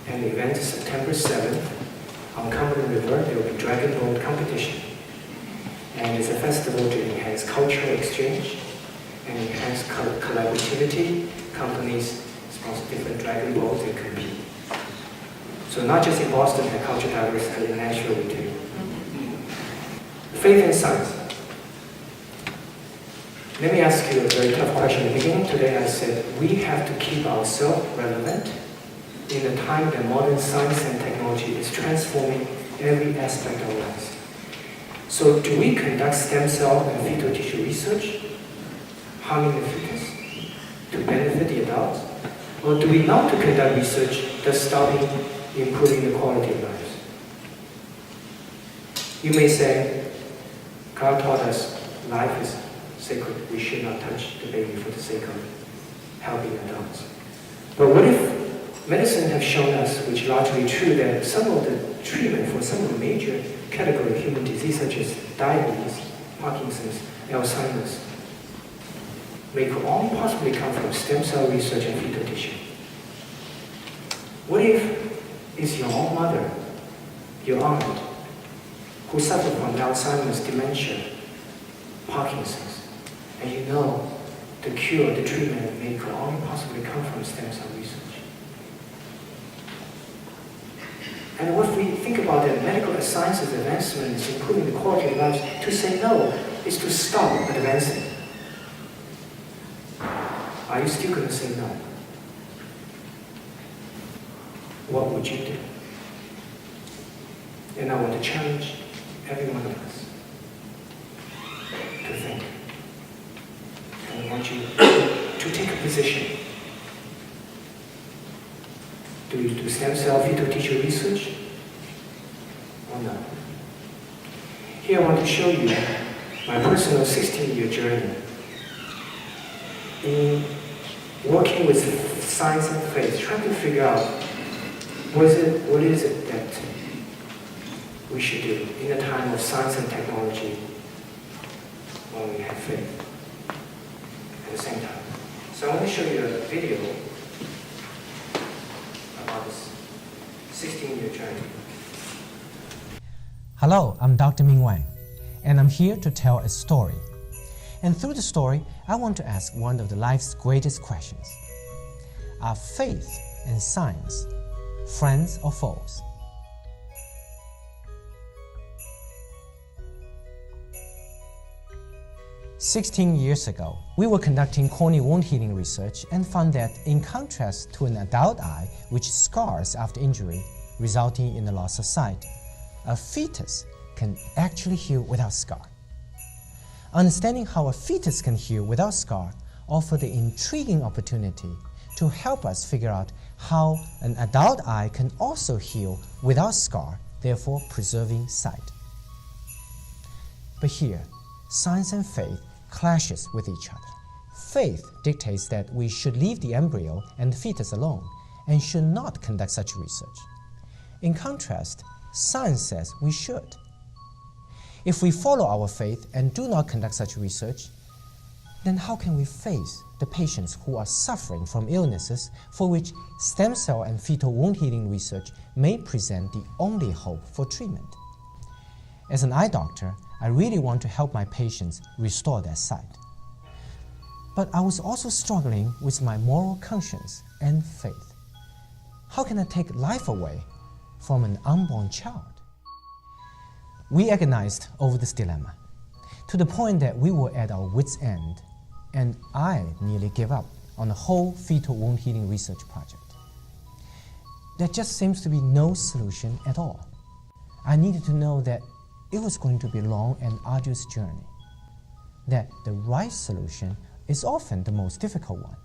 And the event is September 7th. On Cumberland River, there will be Dragon Boat competition. And it's a festival to enhance cultural exchange and enhance collaborativity. Companies sponsor different dragon boats and compete. So not just in Boston and cultural diversity, in Nashville we do. Faith and science. Let me ask you a very tough question. At the beginning today I said we have to keep ourselves relevant in a time that modern science and technology is transforming every aspect of our lives. So do we conduct stem cell and fetal tissue research, harming the fetus, to benefit the adults? Or do we not to conduct research that's stopping improving the quality of lives? You may say, God taught us life is sacred. We should not touch the baby for the sake of helping adults. But what if medicine has shown us, which is largely true, that some of the treatment for some of the major category of human disease, such as diabetes, Parkinson's, Alzheimer's, may only possibly come from stem cell research and fetal tissue. What if it's your own mother, your aunt, who suffer from Alzheimer's, dementia, Parkinson's, and you know the cure, the treatment may only possibly come from stem cell research? And if we think about that, medical science's advancement is improving the quality of lives, to say no is to stop advancing. Are you still going to say no? What would you do? And I want to challenge every one of us to think. And I want you to take a position. Do you do stem cell fetal tissue research or not? Here I want to show you my personal 16-year journey in working with science and faith, trying to figure out what is it that we should do in a time of science and technology when we have faith at the same time. So I want to show you a video about this 16-year journey. Hello, I'm Dr. Ming Wang, and I'm here to tell a story. And through the story, I want to ask one of life's greatest questions. Are faith and science friends or foes? "16 years ago, we were conducting corneal wound healing research and found that in contrast to an adult eye which scars after injury, resulting in the loss of sight, a fetus can actually heal without scar. Understanding how a fetus can heal without scar offered the intriguing opportunity to help us figure out how an adult eye can also heal without scar, therefore preserving sight. But here, science and faith clashes with each other. Faith dictates that we should leave the embryo and the fetus alone and should not conduct such research. In contrast, science says we should. If we follow our faith and do not conduct such research, then how can we face the patients who are suffering from illnesses for which stem cell and fetal wound healing research may present the only hope for treatment? As an eye doctor, I really want to help my patients restore their sight. But I was also struggling with my moral conscience and faith. How can I take life away from an unborn child? We agonized over this dilemma, to the point that we were at our wits' end, and I nearly gave up on the whole fetal wound healing research project. There just seems to be no solution at all. I needed to know that it was going to be a long and arduous journey, that the right solution is often the most difficult one.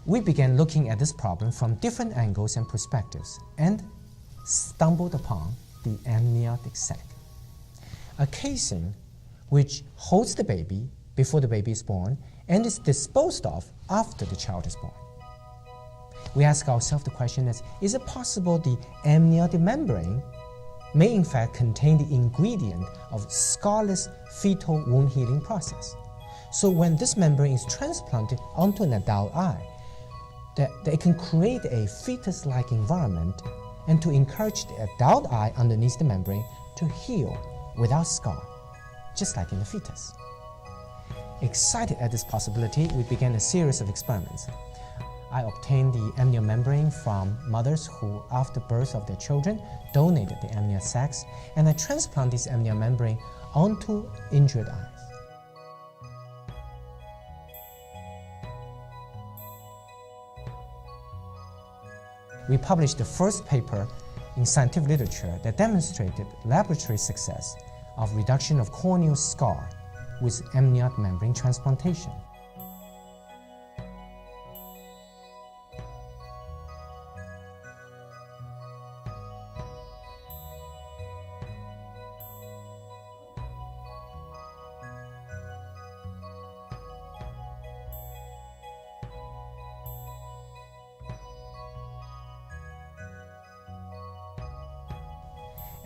We began looking at this problem from different angles and perspectives and stumbled upon the amniotic sac, a casing which holds the baby before the baby is born and is disposed of after the child is born. We ask ourselves the question is it possible the amniotic membrane may in fact contain the ingredient of scarless fetal wound healing process? So when this membrane is transplanted onto an adult eye, that it can create a fetus-like environment and to encourage the adult eye underneath the membrane to heal without scar, just like in the fetus. Excited at this possibility, we began a series of experiments. I obtained the amniotic membrane from mothers who, after birth of their children, donated the amniotic sacs, and I transplanted this amniotic membrane onto injured eyes. We published the first paper in scientific literature that demonstrated laboratory success of reduction of corneal scar with amniotic membrane transplantation.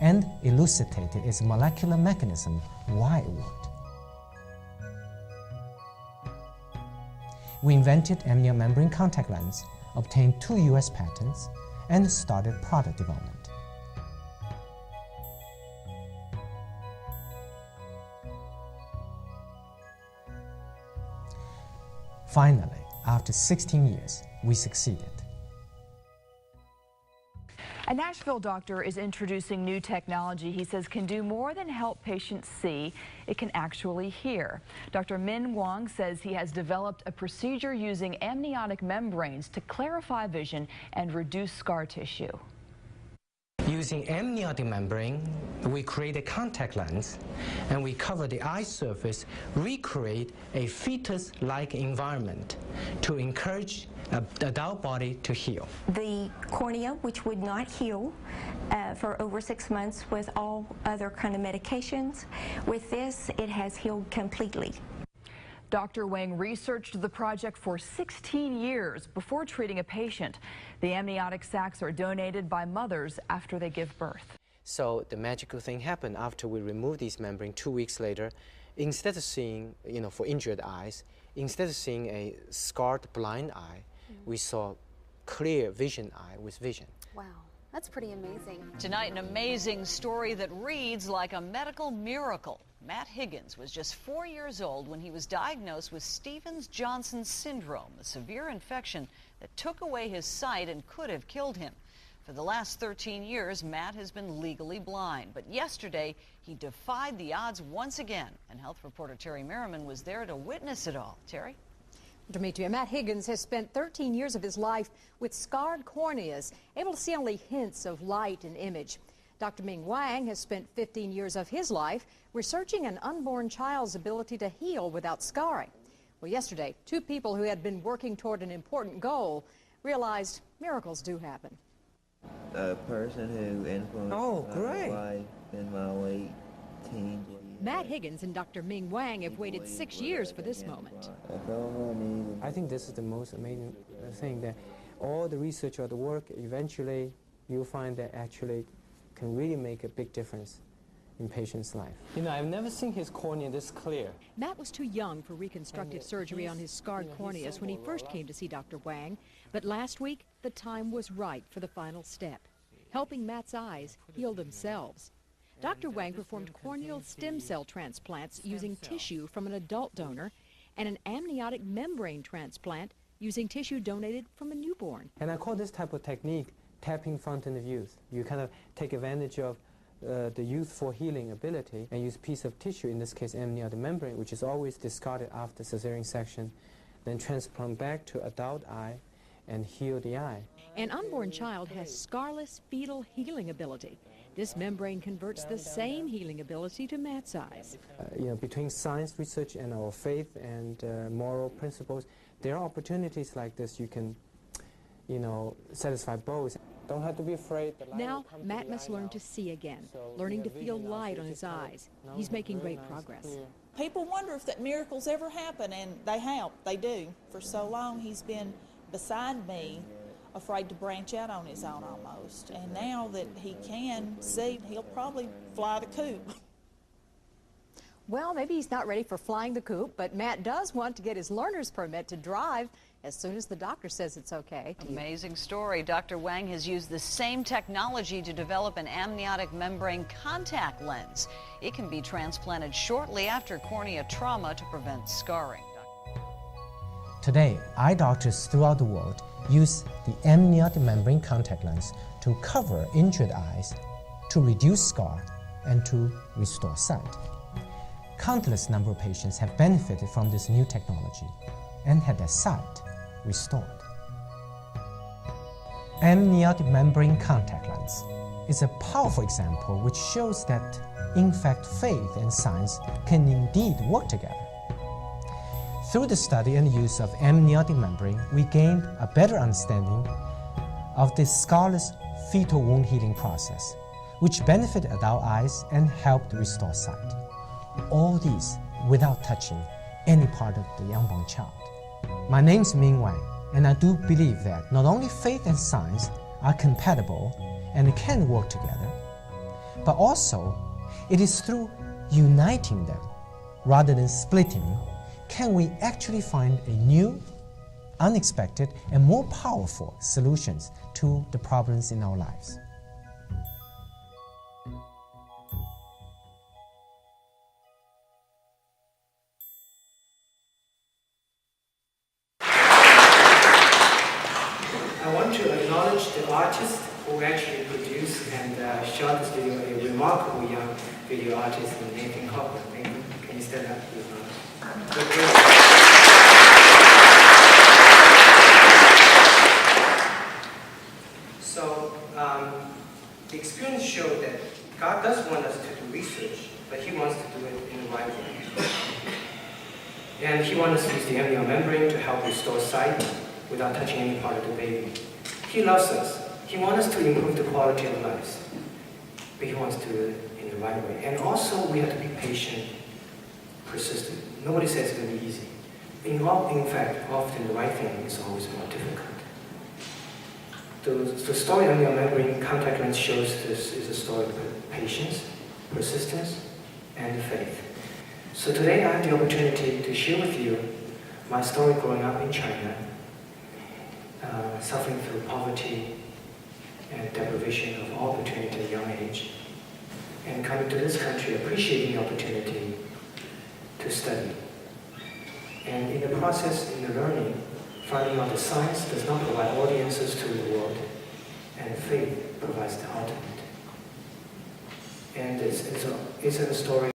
And elucidated its molecular mechanism, why it worked. We invented amniotic membrane contact lens, obtained 2 US patents, and started product development. Finally, after 16 years, we succeeded. A Nashville doctor is introducing new technology he says can do more than help patients see. It can actually hear. Dr. Ming Wang says he has developed a procedure using amniotic membranes to clarify vision and reduce scar tissue. Using amniotic membrane, we create a contact lens and we cover the eye surface, recreate a fetus-like environment to encourage adult body to heal. The cornea, which would not heal for over 6 months with all other kind of medications, with this, it has healed completely. Dr. Wang researched the project for 16 years before treating a patient. The amniotic sacs are donated by mothers after they give birth. So the magical thing happened after we removed these membrane 2 weeks later. Instead of seeing, for injured eyes, instead of seeing a scarred blind eye, we saw clear vision eye with vision. Wow, that's pretty amazing. Tonight, an amazing story that reads like a medical miracle. Matt Higgins was just 4 years old when he was diagnosed with Stevens-Johnson syndrome, a severe infection that took away his sight and could have killed him. For the last 13 years, Matt has been legally blind. But yesterday, he defied the odds once again. And health reporter Terry Merriman was there to witness it all. Terry? To meet you, Matt Higgins has spent 13 years of his life with scarred corneas, able to see only hints of light and image. Dr. Ming Wang has spent 15 years of his life researching an unborn child's ability to heal without scarring. Well, yesterday, two people who had been working toward an important goal realized miracles do happen. A person who influenced my life in my late teens. Matt Higgins and Dr. Ming Wang have waited 6 years for this moment. I think this is the most amazing thing, that all the research or the work, eventually you'll find that actually can really make a big difference in patient's life. I've never seen his cornea this clear. Matt was too young for reconstructive surgery on his scarred corneas when he first came to see Dr. Wang, but last week the time was right for the final step, helping Matt's eyes heal themselves. Dr. Wang performed corneal stem cell transplants using tissue from an adult donor and an amniotic membrane transplant using tissue donated from a newborn. And I call this type of technique tapping fountain of youth. You kind of take advantage of the youthful healing ability and use a piece of tissue, in this case amniotic membrane, which is always discarded after cesarean section, then transplant back to adult eye and heal the eye. An unborn child has scarless fetal healing ability. This membrane converts the same healing ability to Matt's eyes. Between science research and our faith and moral principles, there are opportunities like this you can, satisfy both. Don't have to be afraid. Now, Matt must learn to see again, learning to feel light on his eyes. He's making great progress. People wonder if that miracles ever happen, and they have. They do. For so long, he's been beside me, afraid to branch out on his own almost. And now that he can see, he'll probably fly the coop. Well, maybe he's not ready for flying the coop, but Matt does want to get his learner's permit to drive as soon as the doctor says it's okay. Amazing story. Dr. Wang has used the same technology to develop an amniotic membrane contact lens. It can be transplanted shortly after cornea trauma to prevent scarring. Today, eye doctors throughout the world use the amniotic membrane contact lens to cover injured eyes, to reduce scar, and to restore sight. Countless number of patients have benefited from this new technology and had their sight restored. Amniotic membrane contact lens is a powerful example which shows that, in fact, faith and science can indeed work together. Through the study and use of amniotic membrane, we gained a better understanding of the scarless fetal wound healing process, which benefited adult eyes and helped restore sight. All these without touching any part of the unborn child. My name's Ming Wang, and I do believe that not only faith and science are compatible and can work together, but also it is through uniting them rather than splitting can we actually find a new, unexpected, and more powerful solutions to the problems in our lives. I want to acknowledge the artist who actually produced and shot this video, a remarkable young video artist named Nathan Cochran. Nathan, can you stand up? So the experience showed that God does want us to do research, but He wants to do it in the right way. And He wants us to use the amniotic membrane to help restore sight. without touching any part of the baby. He loves us. He wants us to improve the quality of lives, but he wants to do it in the right way. And also, we have to be patient, persistent. Nobody says it's going to be easy. In fact, often the right thing is always more difficult. The story on your membrane contact lens shows this is a story of patience, persistence, and faith. So today I have the opportunity to share with you my story growing up in China, suffering through poverty and deprivation of all opportunity at a young age, and coming to this country appreciating the opportunity to study. And in the process, in the learning, finding out that science does not provide all the answers to the world, and faith provides the ultimate. And it's a story